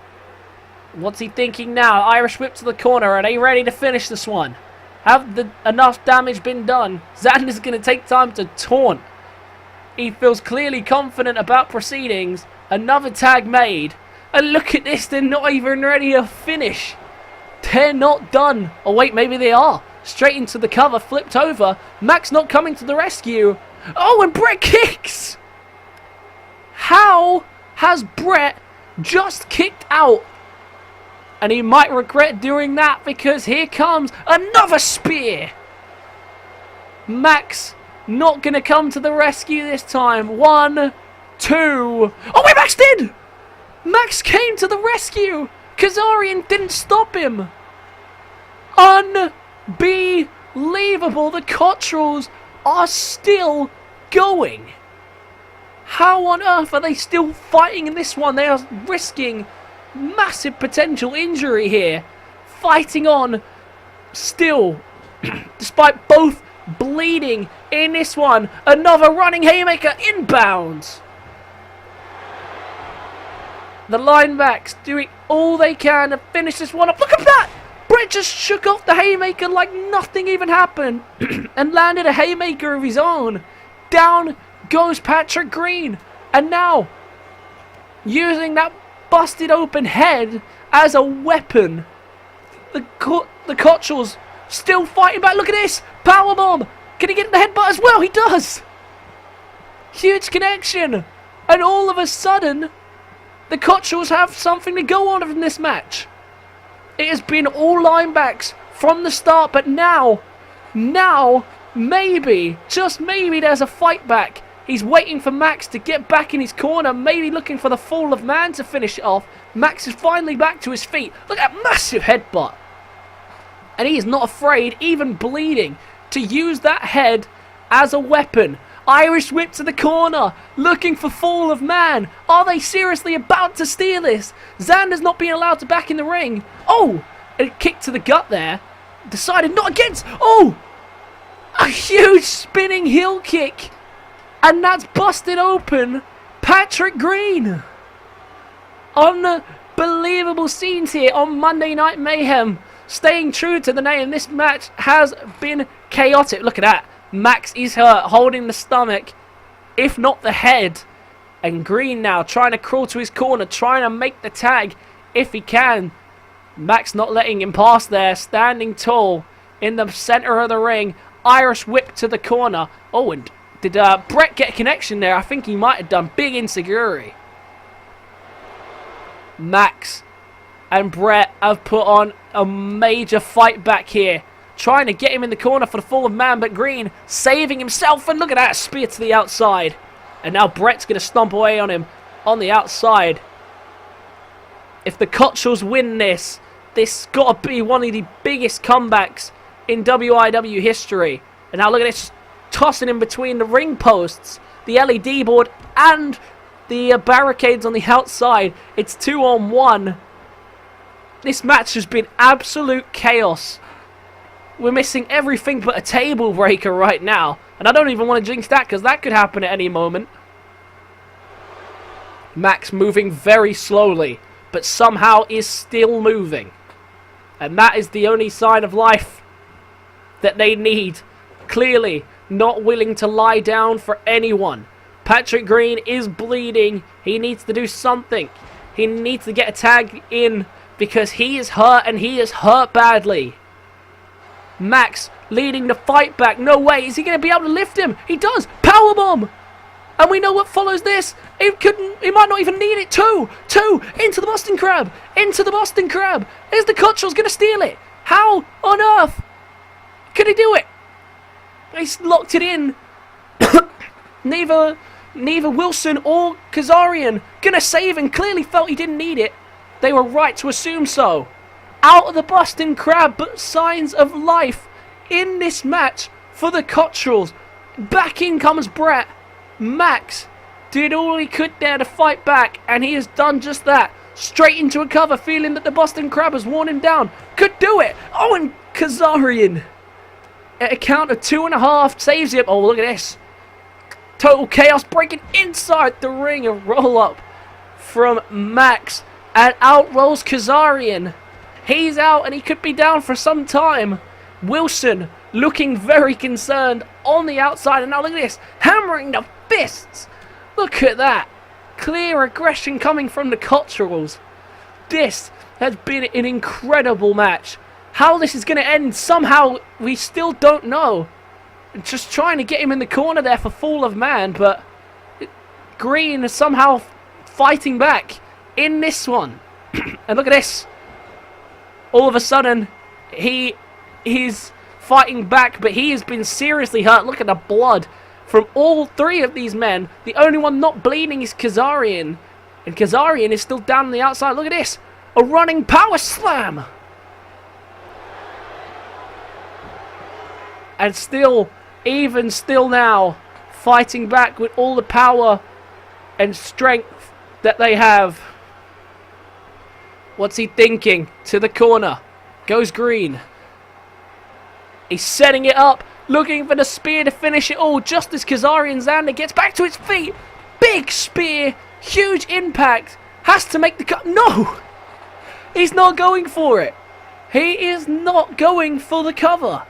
What's he thinking now? Irish whip to the corner. Are they ready to finish this one? Have enough damage been done? Xander's going to take time to taunt. He feels clearly confident about proceedings. Another tag made. And look at this. They're not even ready to finish. They're not done. Oh, wait. Maybe they are. Straight into the cover. Flipped over. Max not coming to the rescue. Oh, and Brett kicks. How has Brett just kicked out? And he might regret doing that because here comes another spear. Max not going to come to the rescue this time. 1, 2. Oh, wait, Max did! Max came to the rescue. Kazarian didn't stop him. Unbelievable. The Cotterrells are still going. How on earth are they still fighting in this one? They are risking massive potential injury here. Fighting on still. Despite both bleeding in this one. Another running haymaker inbounds. The linebacks doing all they can to finish this one up. Look at that! Brett just shook off the haymaker like nothing even happened. And landed a haymaker of his own. Down goes Patrick Green. And now, using that busted open head as a weapon, the Cotterrells still fighting back. Look at this! Powerbomb! Can he get the headbutt as well? He does! Huge connection! And all of a sudden, the Cotterrells have something to go on in this match. It has been all linebacks from the start, but now, maybe, just maybe there's a fight back. He's waiting for Max to get back in his corner, maybe looking for the fall of man to finish it off. Max is finally back to his feet. Look at that massive headbutt. And he is not afraid, even bleeding, to use that head as a weapon. Irish whip to the corner, looking for fall of man. Are they seriously about to steal this? Xander's not being allowed to back in the ring. Oh, a kick to the gut there. Decided not against. Oh, a huge spinning heel kick. And that's busted open Patrick Green. Unbelievable scenes here on Monday Night Mayhem. Staying true to the name, this match has been chaotic. Look at that. Max is hurt, holding the stomach, if not the head. And Green now trying to crawl to his corner, trying to make the tag if he can. Max not letting him pass there, standing tall in the center of the ring. Irish whip to the corner. Oh, and did Brett get a connection there? I think he might have done. Big insecurity. Max and Brett have put on a major fight back here. Trying to get him in the corner for the fall of man, but Green saving himself. And look at that, spear to the outside. And now Brett's going to stomp away on him on the outside. If the Cotterrells win this, this got to be one of the biggest comebacks in WIW history. And now look at this, tossing in between the ring posts, the LED board, and the barricades on the outside. It's 2-on-1. This match has been absolute chaos. We're missing everything but a table breaker right now. And I don't even want to jinx that because that could happen at any moment. Max moving very slowly, but somehow is still moving. And that is the only sign of life that they need. Clearly not willing to lie down for anyone. Patrick Green is bleeding. He needs to do something. He needs to get a tag in because he is hurt and he is hurt badly. Max leading the fight back. No way. Is he going to be able to lift him? He does. Powerbomb. And we know what follows this. He might not even need it. Two. Into the Boston Crab. Into the Boston Crab. Is the Cotterrells going to steal it? How on earth could he do it? He's locked it in. Neither Wilson or Kazarian going to save and clearly felt he didn't need it. They were right to assume so. Out of the Boston Crab, but signs of life in this match for the Cotterrells. Back in comes Brett. Max did all he could there to fight back, and he has done just that. Straight into a cover, feeling that the Boston Crab has worn him down. Could do it. Oh, and Kazarian at a count of 2.5. Saves him. Oh, look at this. Total chaos breaking inside the ring. A roll up from Max. And out rolls Kazarian. He's out and he could be down for some time. Wilson looking very concerned on the outside. And now look at this. Hammering the fists. Look at that. Clear aggression coming from the Cotterrells. This has been an incredible match. How this is going to end, somehow we still don't know. Just trying to get him in the corner there for Fall of Man, but Green is somehow fighting back in this one. And look at this. All of a sudden, he is fighting back, but he has been seriously hurt. Look at the blood from all three of these men. The only one not bleeding is Kazarian. And Kazarian is still down on the outside. Look at this. A running power slam. And still, even still now, fighting back with all the power and strength that they have. What's he thinking? To the corner. Goes Green. He's setting it up. Looking for the spear to finish it all. Just as Kazarian Xander gets back to his feet. Big spear. Huge impact. Has to make the cut. No! He's not going for it. He is not going for the cover.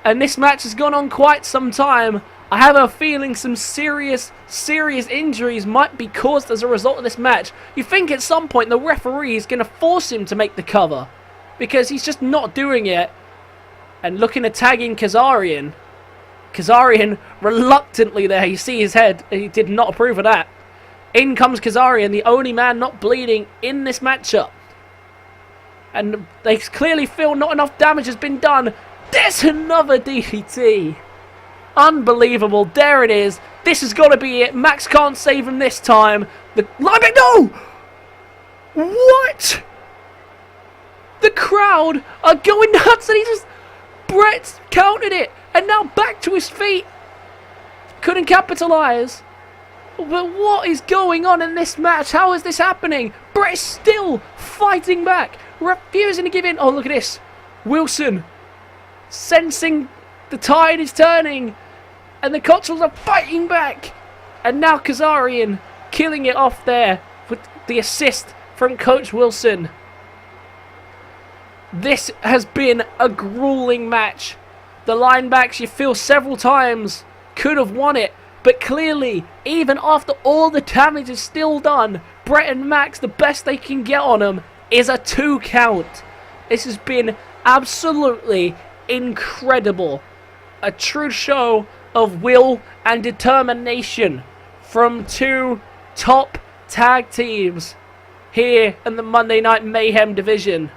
And this match has gone on quite some time. I have a feeling some serious injuries might be caused as a result of this match. You think at some point the referee is going to force him to make the cover. Because he's just not doing it. And looking to tag in Kazarian. Kazarian reluctantly there. You see his head. He did not approve of that. In comes Kazarian, the only man not bleeding in this matchup. And they clearly feel not enough damage has been done. There's another DDT. Unbelievable. There it is. This has got to be it. Max can't save him this time. The linebacker. No! What? The crowd are going nuts and he just... Brett countered it. And now back to his feet. Couldn't capitalize. But what is going on in this match? How is this happening? Brett is still fighting back. Refusing to give in. Oh, look at this. Wilson sensing the tide is turning. And the Cotterrells are fighting back. And now Kazarian killing it off there with the assist from Coach Wilson. This has been a grueling match. The linebacks, you feel several times, could have won it. But clearly, even after all the damage is still done, Brett and Max, the best they can get on them is a 2 count. This has been absolutely incredible. A true show of will and determination from 2 top tag teams here in the Monday Night Mayhem division.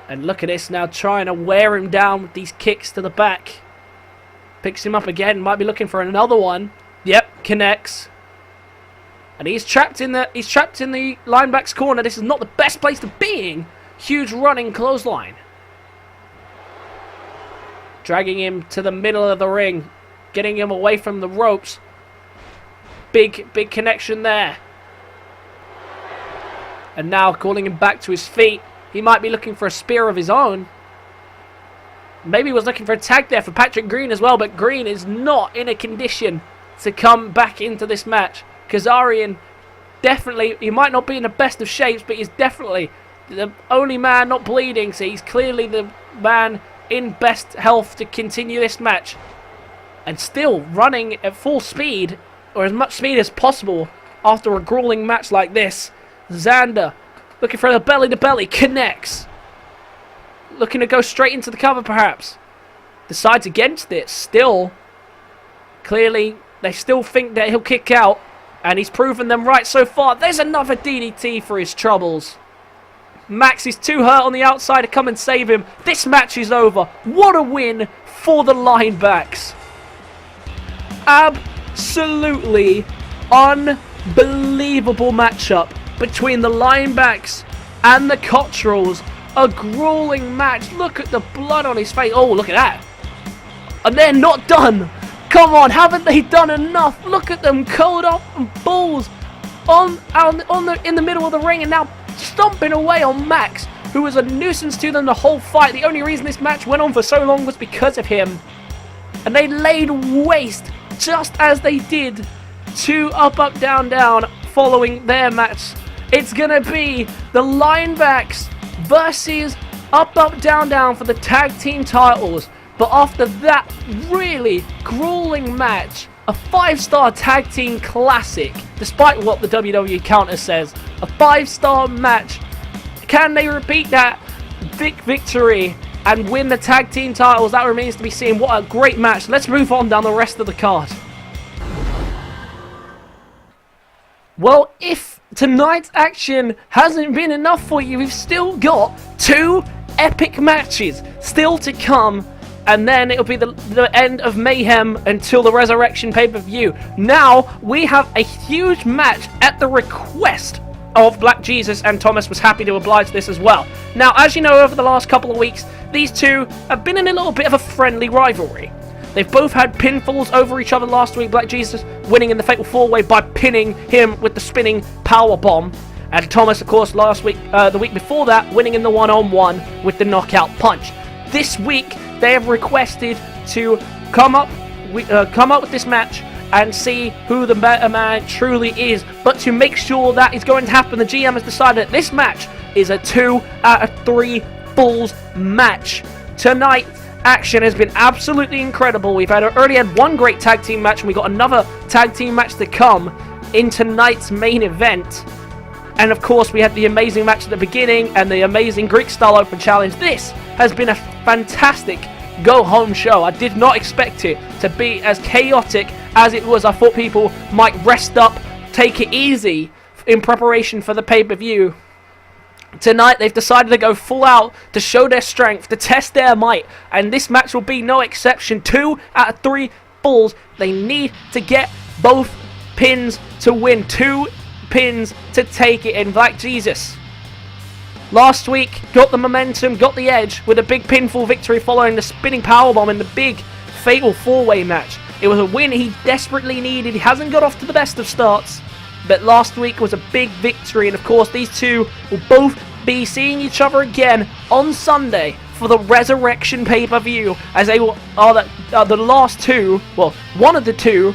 And look at this now, trying to wear him down with these kicks to the back. Picks him up again, might be looking for another one. Yep, connects. And he's trapped in the lineback's corner. This is not the best place to be in. Huge running clothesline. Dragging him to the middle of the ring. Getting him away from the ropes. Big connection there. And now calling him back to his feet. He might be looking for a spear of his own. Maybe he was looking for a tag there for Patrick Green as well, but Green is not in a condition to come back into this match. Kazarian, definitely, he might not be in the best of shapes, but he's definitely the only man not bleeding, so he's clearly the man in best health to continue this match. And still running at full speed, or as much speed as possible, after a grueling match like this. Xander, looking for the belly-to-belly, connects. Looking to go straight into the cover, perhaps. Decides against it. Still, clearly, they still think that he'll kick out. And he's proven them right so far. There's another DDT for his troubles. Max is too hurt on the outside to come and save him. This match is over. What a win for the linebacks. Absolutely unbelievable matchup between the linebacks and the Cotterrells. A grueling match. Look at the blood on his face. Oh, look at that. And they're not done. Come on, haven't they done enough? Look at them curled up and balls in the middle of the ring and now stomping away on Max. who was a nuisance to them the whole fight. The only reason this match went on for so long was because of him. And they laid waste, just as they did, to Up, Up, Down, Down following their match. It's going to be the Linebacks versus Up, Up, Down, Down for the tag team titles. But after that really grueling match, a 5-star tag team classic, despite what the WWE counter says, a 5-star match. Can they repeat that victory and win the tag team titles? That remains to be seen. What a great match. Let's move on down the rest of the card. Well, if tonight's action hasn't been enough for you, we've still got 2 epic matches still to come. And then it'll be the end of Mayhem until the Resurrection pay-per-view. Now, we have a huge match at the request of Black Jesus, and Thomas was happy to oblige this as well. Now, as you know, over the last couple of weeks, these two have been in a little bit of a friendly rivalry. They've both had pinfalls over each other last week. Black Jesus winning in the Fatal 4-Way by pinning him with the spinning power bomb. And Thomas, of course, last week, the week before that, winning in the one-on-one with the knockout punch. This week, they have requested to come up with this match and see who the better man truly is. But to make sure that is going to happen, the GM has decided that this match is a 2 out of 3 falls match. Tonight, action has been absolutely incredible. We've already had one great tag team match, and we got another tag team match to come in tonight's main event. And of course, we had the amazing match at the beginning and the amazing Greek-style Open Challenge. This has been a fantastic go-home show. I did not expect it to be as chaotic as it was. I thought people might rest up, take it easy in preparation for the pay-per-view. Tonight, they've decided to go full out to show their strength, to test their might. And this match will be no exception. 2 out of 3 falls. They need to get both pins to win. 2 pins to take it in. Black Jesus last week got the momentum, got the edge with a big pinfall victory following the spinning powerbomb in the big Fatal 4-Way match. It was a win he desperately needed. He hasn't got off to the best of starts, but last week was a big victory. And of course, these two will both be seeing each other again on Sunday for the Resurrection pay-per-view, as they are the last two, well, one of the two.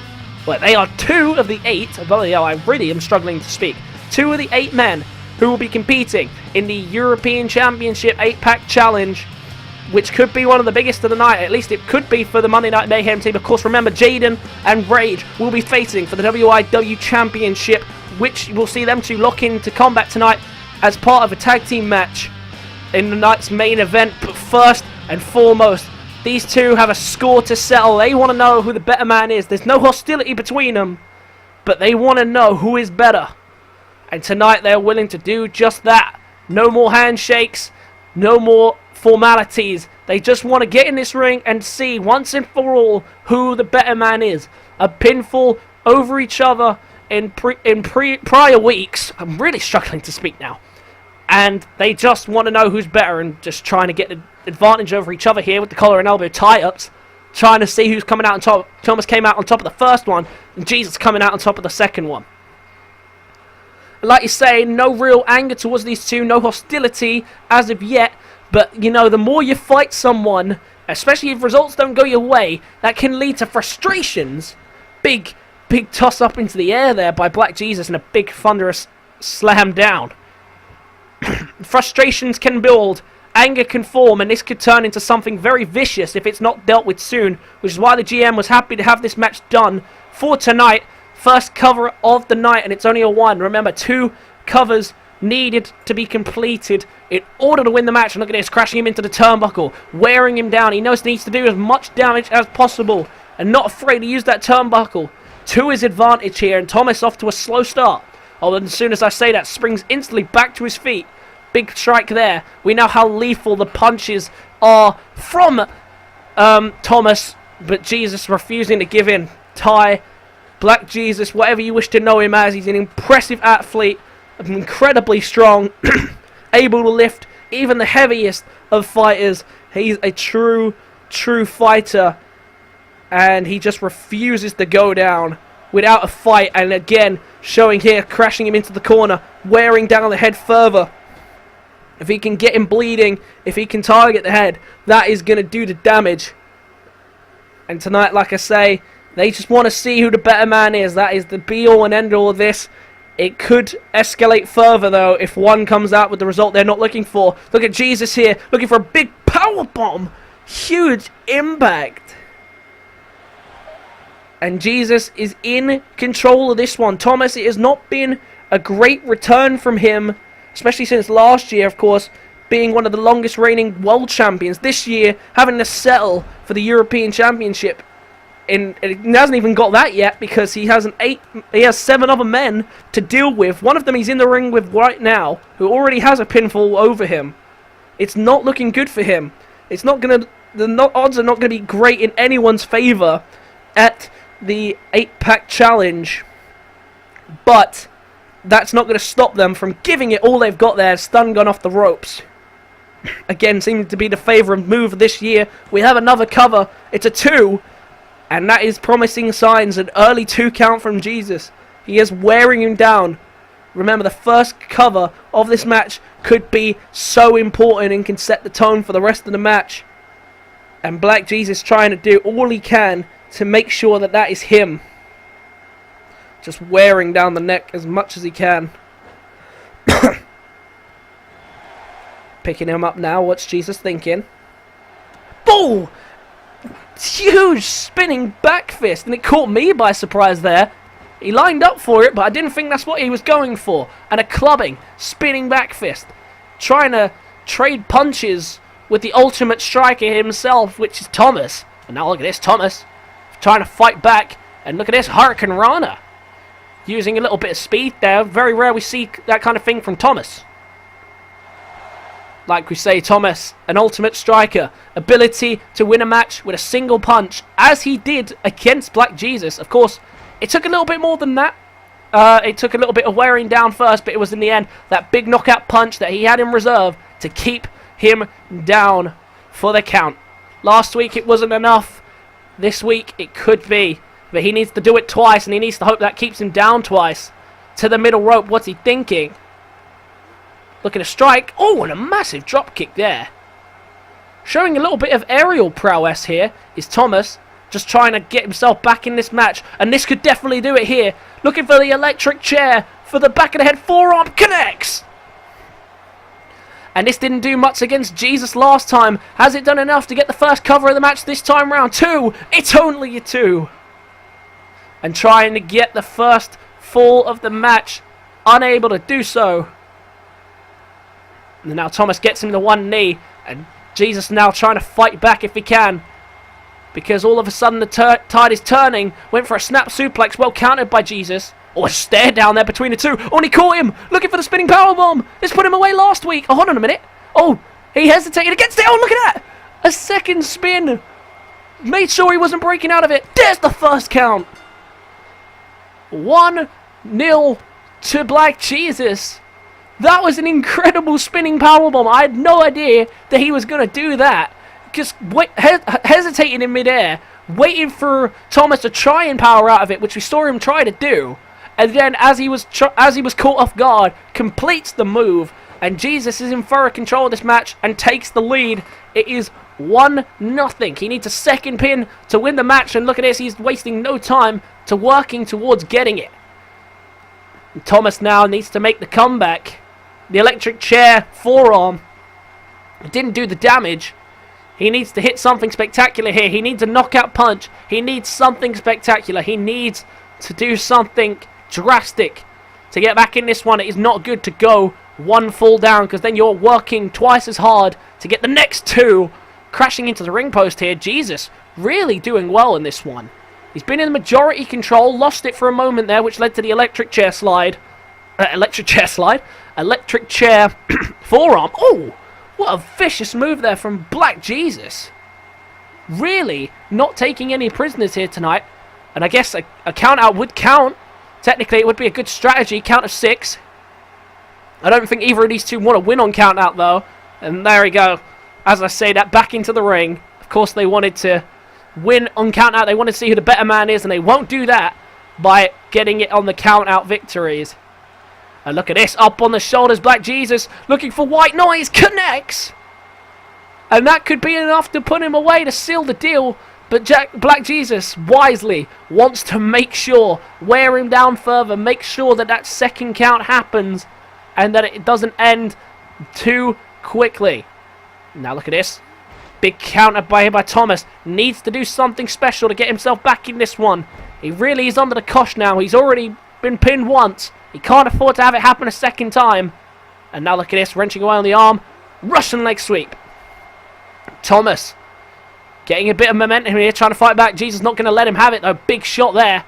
Well, they are 2 of the 8, I really am struggling to speak, 2 of the 8 men who will be competing in the European Championship 8-Pack Challenge, which could be one of the biggest of the night. At least it could be for the Monday Night Mayhem team. Of course, remember, Jayden and Rage will be facing for the WIW Championship, which will see them two lock into combat tonight as part of a tag team match in the night's main event. But first and foremost, these two have a score to settle. They want to know who the better man is. There's no hostility between them, but they want to know who is better. And tonight they're willing to do just that. No more handshakes, no more formalities. They just want to get in this ring and see once and for all who the better man is. A pinfall over each other in prior weeks. I'm really struggling to speak now. And they just want to know who's better and just trying to get the advantage over each other here with the collar and elbow tie-ups. Trying to see who's coming out on top. Thomas came out on top of the first one, and Jesus coming out on top of the second one. Like you say, no real anger towards these two, no hostility as of yet. But, you know, the more you fight someone, especially if results don't go your way, that can lead to frustrations. Big toss up into the air there by Black Jesus and a big thunderous slam down. Frustrations can build, anger can form, and this could turn into something very vicious if it's not dealt with soon, which is why the GM was happy to have this match done for tonight. First cover of the night, and it's only a 1. Remember, 2 covers needed to be completed in order to win the match. And look at this, crashing him into the turnbuckle, wearing him down. He knows he needs to do as much damage as possible and not afraid to use that turnbuckle to his advantage here. And Thomas off to a slow start. Oh, and as soon as I say that, springs instantly back to his feet. Big strike there. We know how lethal the punches are from Thomas, but Jesus refusing to give in. Black Jesus, whatever you wish to know him as, he's an impressive athlete, incredibly strong, able to lift even the heaviest of fighters. He's a true fighter, and he just refuses to go down without a fight. And again, showing here, crashing him into the corner, wearing down the head further. If he can get him bleeding, if he can target the head, that is going to do the damage. And tonight, like I say, they just want to see who the better man is. That is the be-all and end-all of this. It could escalate further, though, if one comes out with the result they're not looking for. Look at Jesus here, looking for a big power bomb. Huge impact. And Jesus is in control of this one. Thomas, it has not been a great return from him, especially since last year, of course, being one of the longest reigning world champions. This year, having to settle for the European Championship. And he hasn't even got that yet because he has 7 other men to deal with. One of them he's in the ring with right now, who already has a pinfall over him. It's not looking good for him. It's not gonna. The odds are not going to be great in anyone's favor at the 8-pack challenge. But that's not going to stop them from giving it all they've got there. Stun gun off the ropes. Again, seems to be the favourite move this year. We have another cover. It's a 2. And that is promising signs. An early 2 count from Jesus. He is wearing him down. Remember, the first cover of this match could be so important and can set the tone for the rest of the match. And Black Jesus trying to do all he can to make sure that that is him. Just wearing down the neck as much as he can. Picking him up now. What's Jesus thinking? Ball! Huge spinning back fist. And it caught me by surprise there. He lined up for it, but I didn't think that's what he was going for. And a clubbing, spinning back fist. Trying to trade punches with the ultimate striker himself, which is Thomas. And now look at this, Thomas. Trying to fight back. And look at this, Hurricane Rana. Using a little bit of speed there. Very rare we see that kind of thing from Thomas. Like we say, Thomas, an ultimate striker. Ability to win a match with a single punch, as he did against Black Jesus. Of course, it took a little bit more than that. It took a little bit of wearing down first, but it was in the end that big knockout punch that he had in reserve to keep him down for the count. Last week it wasn't enough. This week it could be. But he needs to do it twice, and he needs to hope that keeps him down twice. To the middle rope, what's he thinking? Looking to strike. Oh, and a massive drop kick there. Showing a little bit of aerial prowess here is Thomas. Just trying to get himself back in this match. And this could definitely do it here. Looking for the electric chair. For the back of the head. Forearm connects. And this didn't do much against Jesus last time. Has it done enough to get the first cover of the match this time round? 2. It's only a 2. And trying to get the first fall of the match. Unable to do so. And now Thomas gets him to one knee. And Jesus now trying to fight back if he can. Because all of a sudden the tide is turning. Went for a snap suplex. Well countered by Jesus. Oh, a stare down there between the two. Oh, and he caught him. Looking for the spinning powerbomb. This put him away last week. Oh, hold on a minute. Oh, he hesitated against it. Oh, look at that. A second spin. Made sure he wasn't breaking out of it. There's the first count. 1-0 to Black Jesus. That was an incredible spinning powerbomb. I had no idea that he was going to do that. Just hesitating in midair, waiting for Thomas to try and power out of it, which we saw him try to do. And then, as he was caught off guard, completes the move. And Jesus is in thorough control of this match and takes the lead. It is 1-0. He needs a second pin to win the match. And look at this, he's wasting no time to working towards getting it. And Thomas now needs to make the comeback. The electric chair forearm didn't do the damage. He needs to hit something spectacular here. He needs a knockout punch. He needs something spectacular. He needs to do something drastic to get back in this one. It is not good to go one fall down, because then you're working twice as hard to get the next 2. Crashing into the ring post here. Jesus really doing well in this one. He's been in majority control. Lost it for a moment there, which led to the electric chair slide. Electric chair forearm. Oh, what a vicious move there from Black Jesus. Really not taking any prisoners here tonight. And I guess a count out would count. Technically, it would be a good strategy. Count of 6. I don't think either of these two want to win on count out, though. And there we go. As I say that, back into the ring. Of course, they wanted to win on count out. They wanted to see who the better man is, and they won't do that by getting it on the count out victories. And look at this, up on the shoulders, Black Jesus looking for white noise, connects. And that could be enough to put him away to seal the deal. But Black Jesus wisely wants to make sure, wear him down further, make sure that that second count happens and that it doesn't end too quickly. Now look at this. Big counter by Thomas. Needs to do something special to get himself back in this one. He really is under the cosh now. He's already been pinned once. He can't afford to have it happen a second time. And now look at this, wrenching away on the arm. Russian leg sweep. Thomas getting a bit of momentum here, trying to fight back. Jesus not going to let him have it though. Big shot there.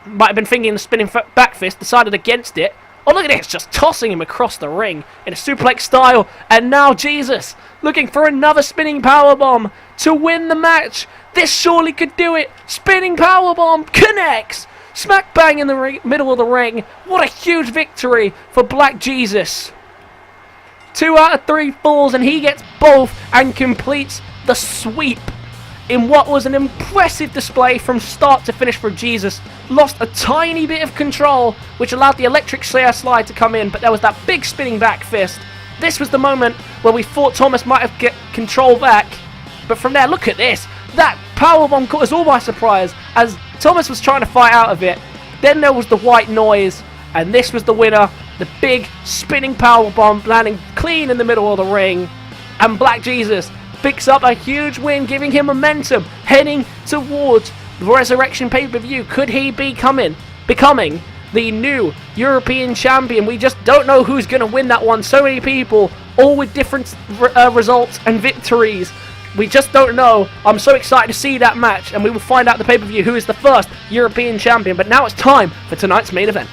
Might have been thinking the spinning back fist, decided against it. Oh, look at this, just tossing him across the ring in a suplex style. And now Jesus looking for another spinning powerbomb to win the match. This surely could do it. Spinning powerbomb connects. Smack bang in the middle of the ring. What a huge victory for Black Jesus. 2 out of 3 falls and he gets both and completes the sweep in what was an impressive display from start to finish for Jesus. Lost a tiny bit of control, which allowed the electric Slayer slide to come in, but there was that big spinning back fist. This was the moment where we thought Thomas might have get control back, but from there, look at this. That powerbomb caught us all by surprise as Thomas was trying to fight out of it. Then there was the white noise, and this was the winner. The big spinning powerbomb landing clean in the middle of the ring, and Black Jesus picks up a huge win, giving him momentum, heading towards the Resurrection pay-per-view. Could he be becoming the new European champion? We just don't know who's going to win that one. So many people, all with different results and victories. We just don't know. I'm so excited to see that match, and we will find out the pay-per-view who is the first European champion. But now it's time for tonight's main event.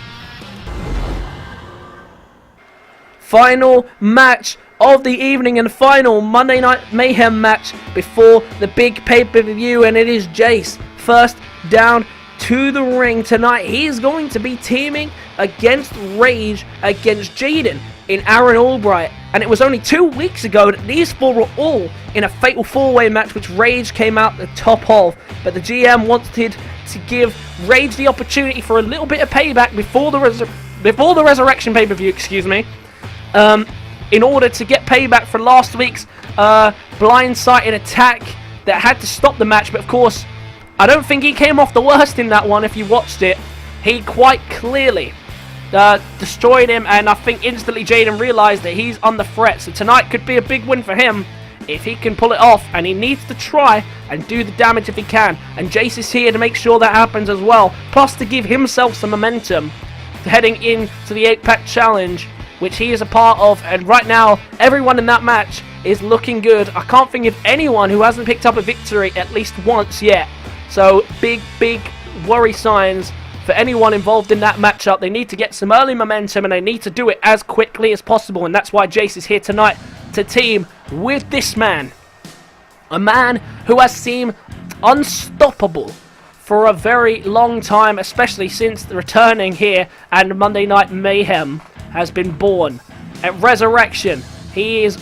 Final match of the evening and final Monday Night Mayhem match before the big pay-per-view, and it is Jace first down to the ring tonight. He's going to be teaming against Rage against Jayden in Aaron Albright, and it was only 2 weeks ago that these four were all in a fatal four-way match which Rage came out the top of, but the GM wanted to give Rage the opportunity for a little bit of payback before the Resurrection pay-per-view, in order to get payback for last week's blindsided attack that had to stop the match. But of course, I don't think he came off the worst in that one. If you watched it, he quite clearly destroyed him, and I think instantly Jayden realized that he's under threat. So tonight could be a big win for him if he can pull it off, and he needs to try and do the damage if he can. And Jace is here to make sure that happens as well, plus to give himself some momentum heading into the 8-pack challenge, which he is a part of. And right now, everyone in that match is looking good. I can't think of anyone who hasn't picked up a victory at least once yet. So big worry signs for anyone involved in that matchup. They need to get some early momentum, and they need to do it as quickly as possible. And that's why Jace is here tonight to team with this man. A man who has seemed unstoppable for a very long time, especially since the returning here and Monday Night Mayhem has been born. At Resurrection, he is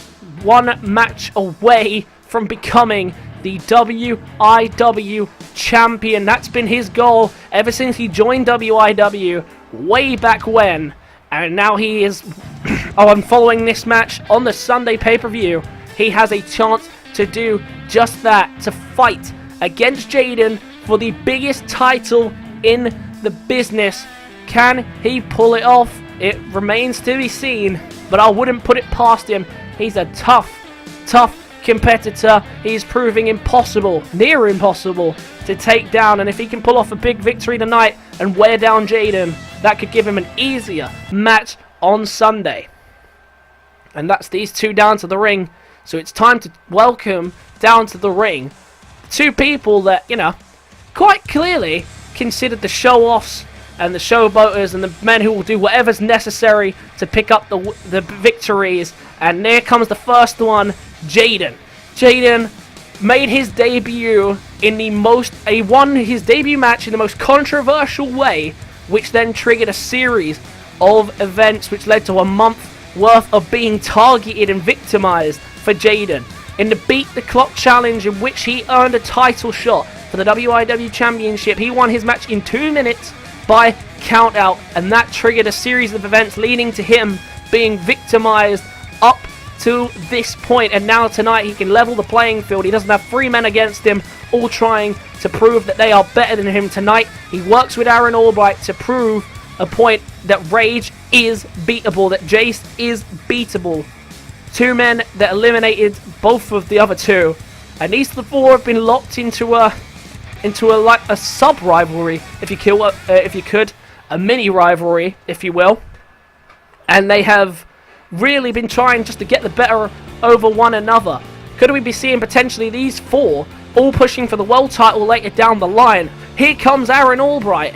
one match away from becoming the WIW champion. That's been his goal ever since he joined WIW way back when. And now he is following this match on the Sunday pay-per-view. He has a chance to do just that, to fight against Jayden for the biggest title in the business. Can he pull it off? It remains to be seen, but I wouldn't put it past him. He's a tough competitor. He's proving impossible, near impossible, to take down. And if he can pull off a big victory tonight and wear down Jayden, that could give him an easier match on Sunday. And that's these two down to the ring. So it's time to welcome down to the ring two people that, quite clearly considered the show-offs and the showboaters and the men who will do whatever's necessary to pick up the victories. And there comes the first one, Jayden. Jayden made his debut in won his debut match in the most controversial way, which then triggered a series of events which led to a month worth of being targeted and victimized for Jayden. In the Beat the Clock challenge, in which he earned a title shot for the WIW Championship, he won his match in 2 minutes by count out, and that triggered a series of events leading to him being victimized up to this point. And now tonight he can level the playing field. He doesn't have 3 men against him, all trying to prove that they are better than him tonight. He works with Aaron Albright to prove a point that Rage is beatable, that Jace is beatable. 2 men that eliminated both of the other 2, and these 4 have been locked into a like a sub rivalry, if you could, a mini rivalry, if you will. And they have really been trying just to get the better over one another. Could we be seeing potentially these 4 all pushing for the world title later down the line? Here comes Aaron Albright,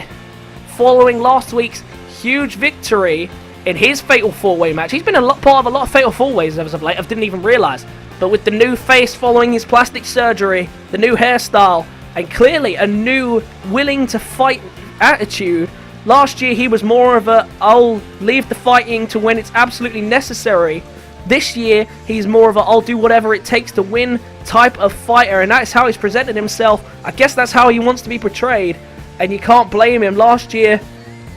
following last week's huge victory in his Fatal 4-Way match. He's been part of a lot of Fatal 4-Ways as of late, I didn't even realise. But with the new face following his plastic surgery, the new hairstyle, and clearly a new willing to fight attitude. Last year he was more of a, I'll leave the fighting to when it's absolutely necessary. This year he's more of a, I'll do whatever it takes to win type of fighter, and that's how he's presented himself. I guess that's how he wants to be portrayed, and you can't blame him. Last year,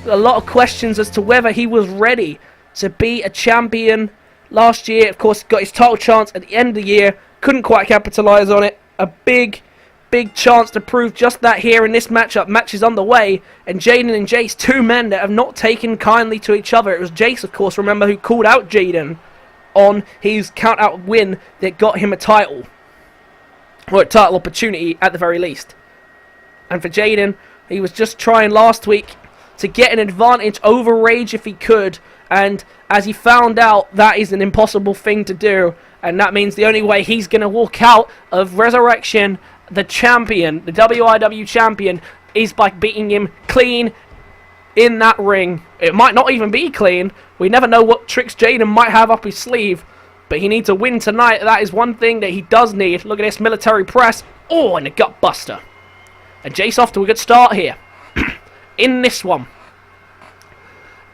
a lot of questions as to whether he was ready to be a champion. Last year, of course, got his title chance at the end of the year, couldn't quite capitalise on it. A big chance to prove just that here in this matchup. Match is underway, and Jayden and Jace, 2 men that have not taken kindly to each other. It was Jace, of course, remember, who called out Jayden on his count-out win that got him a title. Or a title opportunity, at the very least. And for Jayden, he was just trying last week to get an advantage over Rage if he could, and as he found out, that is an impossible thing to do, and that means the only way he's going to walk out of Resurrection, the champion, the WIW champion, is by beating him clean in that ring. It might not even be clean. We never know what tricks Jayden might have up his sleeve, but he needs a win tonight. That is one thing that he does need. Look at this military press. Oh, and a gut buster. And Jace off to a good start here in this one.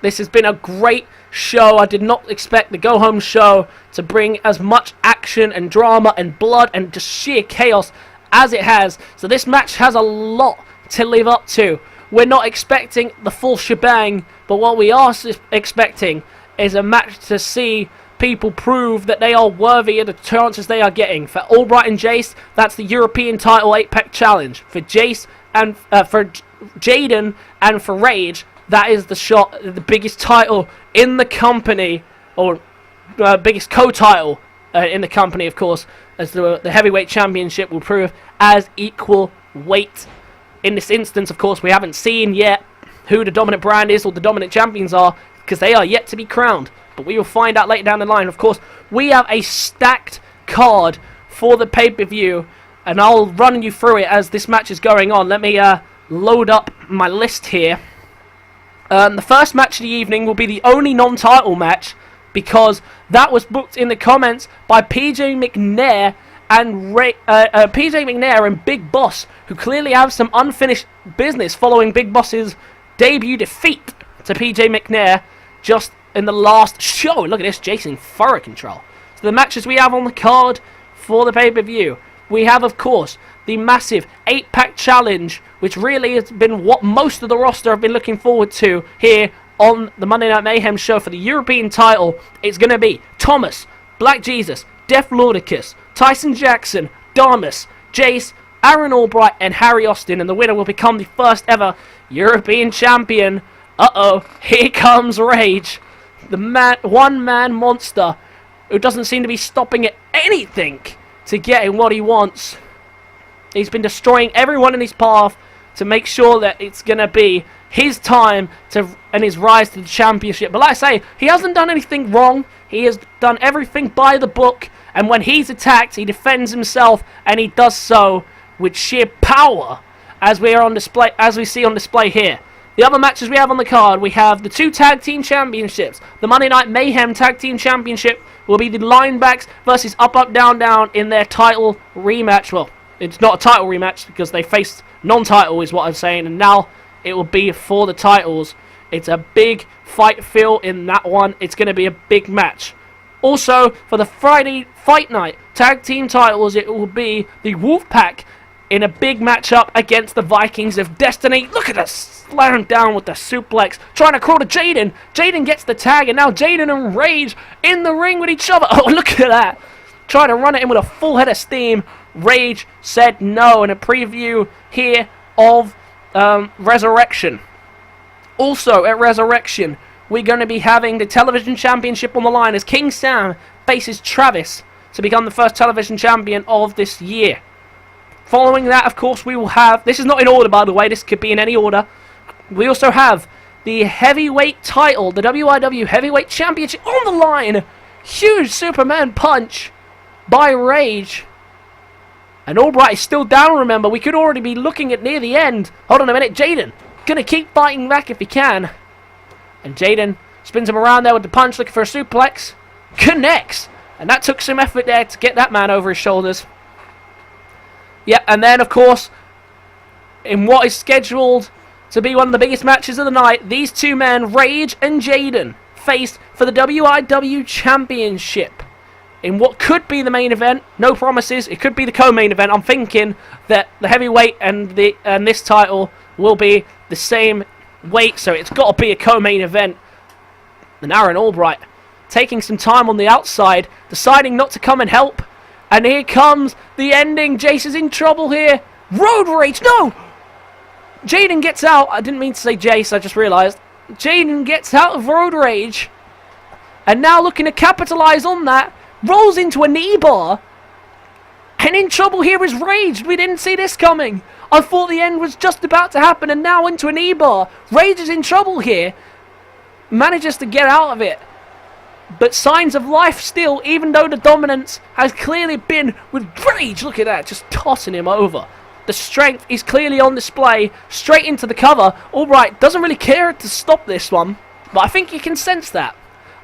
This has been a great show. I did not expect the go-home show to bring as much action and drama and blood and just sheer chaos as it has. So this match has a lot to live up to. We're not expecting the full shebang, but what we are expecting is a match to see people prove that they are worthy of the chances they are getting. For Albright and Jace, that's the European title 8-pack challenge. For Jace and for Jayden and for Rage, that is the shot, the biggest title in the company, or biggest co-title in the company, of course, as the heavyweight championship will prove as equal weight. In this instance, of course, we haven't seen yet who the dominant brand is or the dominant champions are, because they are yet to be crowned. But we will find out later down the line. Of course, we have a stacked card for the pay-per-view, and I'll run you through it as this match is going on. Let me load up my list here. The first match of the evening will be the only non-title match, because that was booked in the comments by PJ McNair and Big Boss, who clearly have some unfinished business following Big Boss's debut defeat to PJ McNair just in the last show. Look at this, Jason, thorough control. So the matches we have on the card for the pay-per-view, we have, of course, the massive 8-pack challenge, which really has been what most of the roster have been looking forward to here on the Monday Night Mayhem show for the European title. It's going to be Thomas, Black Jesus, Def Lordicus, Tyson Jackson, Damus, Jace, Aaron Albright, and Harry Austin, and the winner will become the first ever European champion. Uh-oh, here comes Rage, the one-man monster who doesn't seem to be stopping at anything to getting what he wants. He's been destroying everyone in his path to make sure that it's going to be his time and his rise to the championship. But like I say, he hasn't done anything wrong. He has done everything by the book. And when he's attacked, he defends himself, and he does so with sheer power, as we see on display here. The other matches we have on the card, we have the 2 tag team championships. The Monday Night Mayhem tag team championship will be the Linebacks versus Up Up Down Down in their title rematch. Well, it's not a title rematch because they faced non-title, is what I'm saying, and now it will be for the titles. It's a big fight feel in that one. It's going to be a big match. Also, for the Friday Fight Night tag team titles, it will be the Wolfpack in a big matchup against the Vikings of Destiny. Look at us slamming down with the suplex, trying to crawl to Jayden. Jayden gets the tag, and now Jayden and Rage in the ring with each other. Oh, look at that. Trying to run it in with a full head of steam. Rage said no in a preview here of Resurrection. Also at Resurrection, we're going to be having the television championship on the line as King Sam faces Travis to become the first television champion of this year. Following that, of course, we will have... This is not in order, by the way. This could be in any order. We also have the heavyweight title, the WIW heavyweight championship on the line. Huge Superman punch by Rage. And Albright is still down, remember. We could already be looking at near the end. Hold on a minute. Jayden gonna keep fighting back if he can. And Jayden spins him around there with the punch, looking for a suplex. Connects. And that took some effort there to get that man over his shoulders. Yeah, and then, of course, in what is scheduled to be one of the biggest matches of the night, these two men, Rage and Jayden, faced for the WIW Championship. In what could be the main event, no promises, it could be the co-main event. I'm thinking that the heavyweight and this title will be the same weight, so it's got to be a co-main event. And Aaron Albright taking some time on the outside, deciding not to come and help. And here comes the ending. Jace is in trouble here. Road Rage, no! Jayden gets out. I didn't mean to say Jace, I just realised. Jayden gets out of Road Rage. And now looking to capitalise on that. Rolls into a knee bar. And in trouble here is Rage. We didn't see this coming. I thought the end was just about to happen, and now into a knee bar. Rage is in trouble here. Manages to get out of it. But signs of life still, even though the dominance has clearly been with Rage. Look at that, just tossing him over. The strength is clearly on display. Straight into the cover. Albright doesn't really care to stop this one. But I think you can sense that.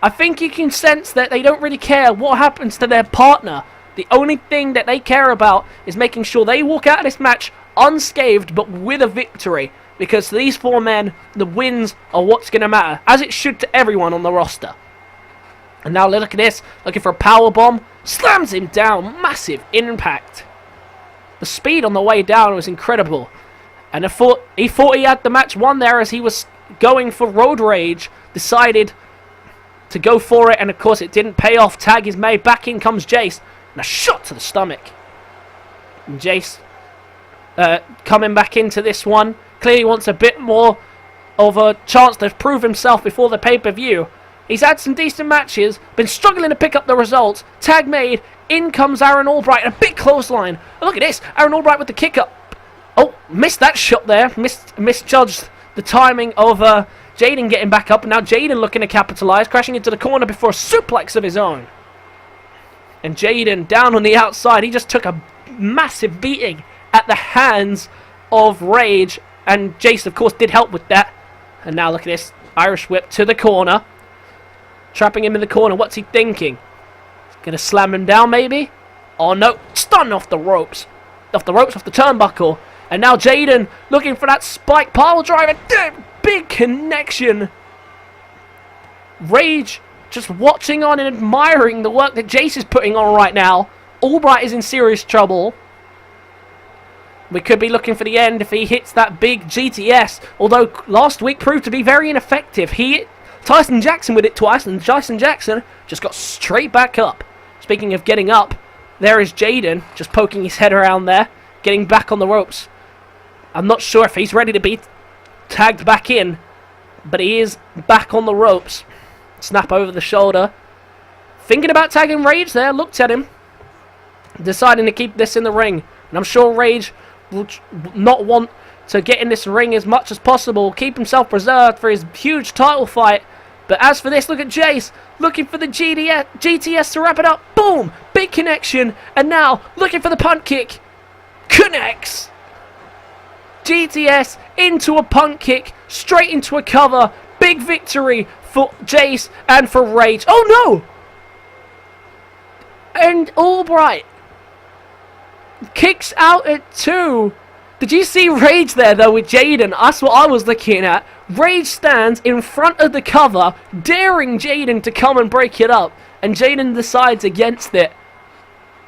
I think you can sense that they don't really care what happens to their partner. The only thing that they care about is making sure they walk out of this match unscathed, but with a victory. Because to these four men, the wins are what's going to matter. As it should to everyone on the roster. And now look at this, looking for a power bomb, slams him down, massive impact. The speed on the way down was incredible. And he thought he had the match won there as he was going for Road Rage, decided to go for it, and of course it didn't pay off. Tag is made, back in comes Jace, and a shot to the stomach. And Jace coming back into this one, clearly wants a bit more of a chance to prove himself before the pay-per-view. He's had some decent matches, been struggling to pick up the results. Tag made, in comes Aaron Albright, and a big clothesline. Oh, look at this, Aaron Albright with the kick up. Oh, missed that shot there, misjudged the timing of Jayden getting back up, and now Jayden looking to capitalise, crashing into the corner before a suplex of his own. And Jayden down on the outside, he just took a massive beating at the hands of Rage, and Jace, of course, did help with that. And now look at this, Irish whip to the corner. Trapping him in the corner. What's he thinking? Gonna slam him down, maybe? Oh, no. Stun off the ropes. Off the turnbuckle. And now Jayden looking for that spike pile driver. Big connection. Rage just watching on and admiring the work that Jace is putting on right now. Albright is in serious trouble. We could be looking for the end if he hits that big GTS. Although last week proved to be very ineffective. Tyson Jackson with it twice, and Tyson Jackson just got straight back up. Speaking of getting up, there is Jayden just poking his head around there, getting back on the ropes. I'm not sure if he's ready to be tagged back in, but he is back on the ropes. Snap over the shoulder. Thinking about tagging Rage there, looked at him, deciding to keep this in the ring. And I'm sure Rage will not want to get in this ring as much as possible, keep himself preserved for his huge title fight. But as for this, look at Jace, looking for the GTS to wrap it up. Boom! Big connection. And now, looking for the punt kick. Connects. GTS into a punt kick, straight into a cover. Big victory for Jace and for Rage. Oh no! And Albright kicks out at 2. Did you see Rage there, though, with Jayden? That's what I was looking at. Rage stands in front of the cover, daring Jayden to come and break it up. And Jayden decides against it.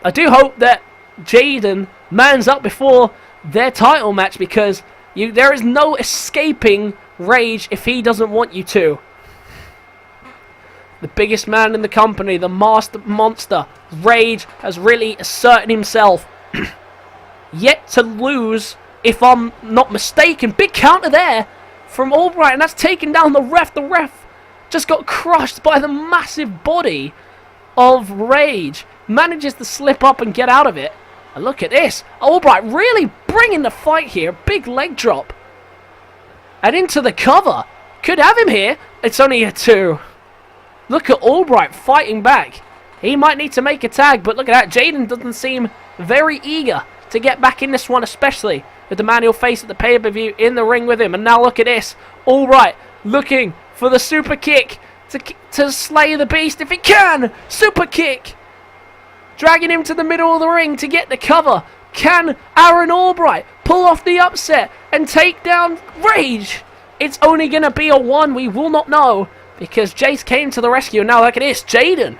I do hope that Jayden mans up before their title match, because there is no escaping Rage if he doesn't want you to. The biggest man in the company, the master monster, Rage, has really asserted himself. Yet to lose, if I'm not mistaken. Big counter there from Albright, and that's taken down the ref. The ref just got crushed by the massive body of Rage. Manages to slip up and get out of it. And look at this. Albright really bringing the fight here. Big leg drop. And into the cover. Could have him here. It's only a 2. Look at Albright fighting back. He might need to make a tag, but look at that. Jayden doesn't seem very eager to get back in this one, especially with the man he'll face at the pay-per-view in the ring with him. And now look at this. Albright looking for the super kick to slay the beast if he can. Super kick. Dragging him to the middle of the ring to get the cover. Can Aaron Albright pull off the upset and take down Rage? It's only going to be a 1. We will not know, because Jace came to the rescue. Now look at this. Jayden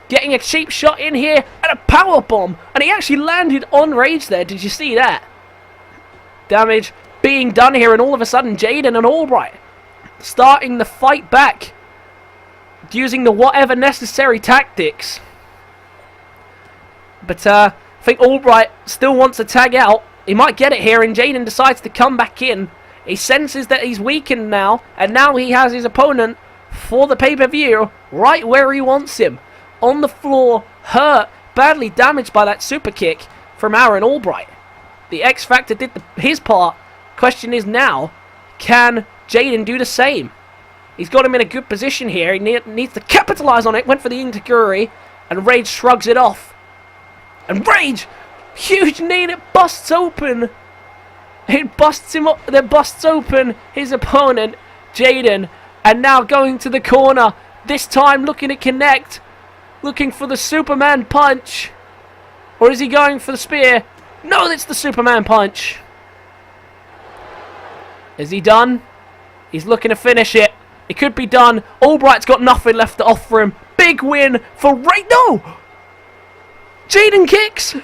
getting a cheap shot in here and a power bomb. And he actually landed on Rage there. Did you see that? Damage being done here, and all of a sudden Jayden and Albright starting the fight back, using the whatever necessary tactics. But I think Albright still wants to tag out. He might get it here, and Jayden decides to come back in. He senses that he's weakened now, and now he has his opponent for the pay-per-view right where he wants him. On the floor, hurt, badly damaged by that super kick from Aaron Albright. The X Factor did his part. Question is now, can Jayden do the same? He's got him in a good position here. He needs to capitalize on it. Went for the Integuri, and Rage shrugs it off. And Rage, huge knee, and it busts open. It busts him up. That busts open his opponent, Jayden. And now going to the corner. This time looking to connect. Looking for the Superman punch. Or is he going for the spear? No, it's the Superman punch. Is he done? He's looking to finish it. It could be done. Albright's got nothing left to offer him. Big win for Ray. No! Jayden kicks.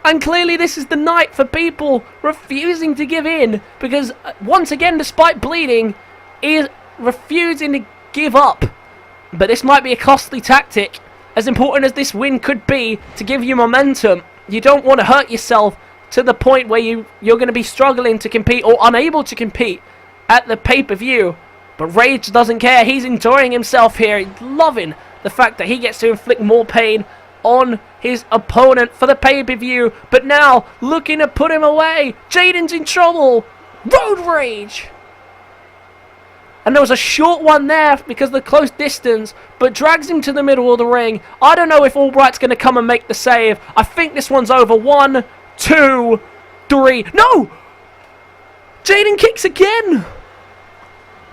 And clearly this is the night for people refusing to give in. Because once again, despite bleeding, he is refusing to give up. But this might be a costly tactic. As important as this win could be to give you momentum, you don't want to hurt yourself to the point where you're going to be struggling to compete or unable to compete at the pay-per-view. But Rage doesn't care. He's enjoying himself here. He's loving the fact that he gets to inflict more pain on his opponent for the pay-per-view. But now, looking to put him away. Jayden's in trouble. Road Rage. And there was a short one there because of the close distance, but drags him to the middle of the ring. I don't know if Albright's going to come and make the save. I think this one's over. 1, 2, 3. No! Jayden kicks again.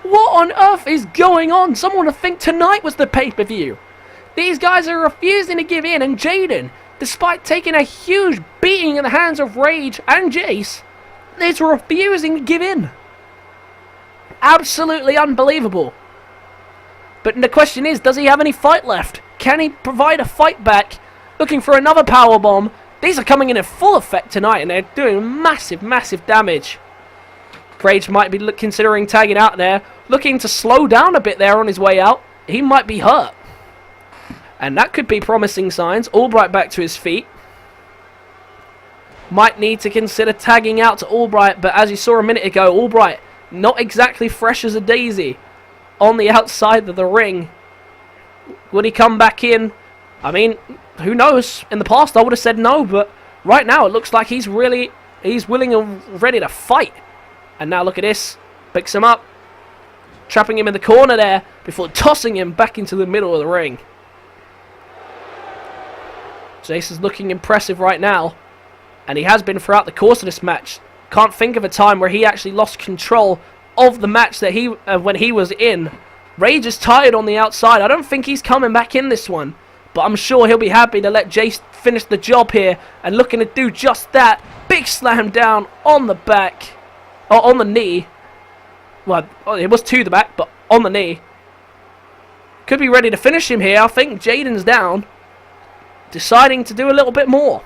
What on earth is going on? Someone would think tonight was the pay-per-view. These guys are refusing to give in, and Jayden, despite taking a huge beating in the hands of Rage and Jace, is refusing to give in. Absolutely unbelievable. But the question is, does he have any fight left? Can he provide a fight back? Looking for another powerbomb. These are coming in full effect tonight, and they're doing massive, massive damage. Rage might be considering tagging out there. Looking to slow down a bit there on his way out. He might be hurt. And that could be promising signs. Albright back to his feet. Might need to consider tagging out to Albright, but as you saw a minute ago, Albright not exactly fresh as a daisy on the outside of the ring. Would he come back in? I mean, who knows? In the past I would have said no, but right now it looks like he's willing and ready to fight. And now look at this. Picks him up. Trapping him in the corner there before tossing him back into the middle of the ring. Jace is looking impressive right now. And he has been throughout the course of this match. Can't think of a time where he actually lost control of the match that when he was in. Rage is tired on the outside. I don't think he's coming back in this one. But I'm sure he'll be happy to let Jace finish the job here. And looking to do just that. Big slam down on the back. Or on the knee. Well, it was to the back, but on the knee. Could be ready to finish him here. I think Jayden's down. Deciding to do a little bit more.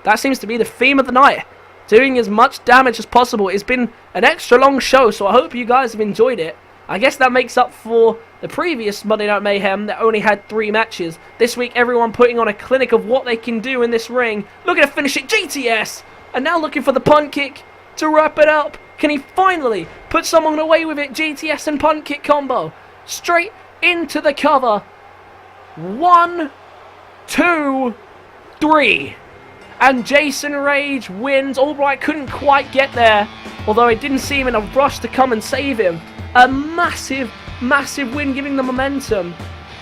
That seems to be the theme of the night. doing as much damage as possible. It's been an extra long show, so I hope you guys have enjoyed it. I guess that makes up for the previous Monday Night Mayhem that only had 3 matches. This week, everyone putting on a clinic of what they can do in this ring. Looking to finish it, GTS! And now looking for the punt kick to wrap it up. Can he finally put someone away with it? GTS and punt kick combo. Straight into the cover. 1, 2, 3. And Jason Rage wins. Albright couldn't quite get there, although it didn't seem in a rush to come and save him. A massive, massive win, giving the momentum.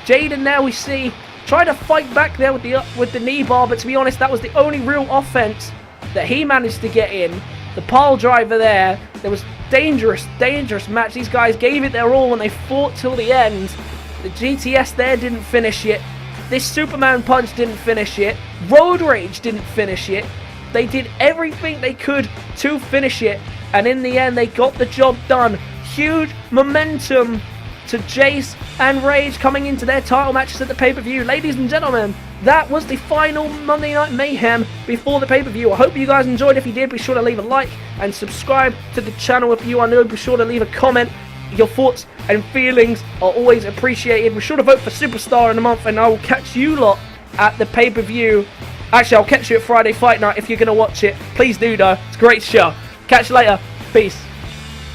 Jayden now we see try to fight back there with the knee bar, but to be honest, that was the only real offense that he managed to get in. The pile driver there. There was dangerous, dangerous match. These guys gave it their all and they fought till the end. The GTS there didn't finish it. This Superman punch didn't finish it. Road Rage didn't finish it. They did everything they could to finish it. And in the end, they got the job done. Huge momentum to Jace and Rage coming into their title matches at the pay-per-view. Ladies and gentlemen, that was the final Monday Night Mayhem before the pay-per-view. I hope you guys enjoyed. If you did, be sure to leave a like and subscribe to the channel. If you are new, be sure to leave a comment. Your thoughts and feelings are always appreciated. Be sure to vote for Superstar in the month, and I will catch you lot at the pay-per-view. Actually, I'll catch you at Friday Fight Night if you're going to watch it. Please do, though. It's a great show. Catch you later. Peace.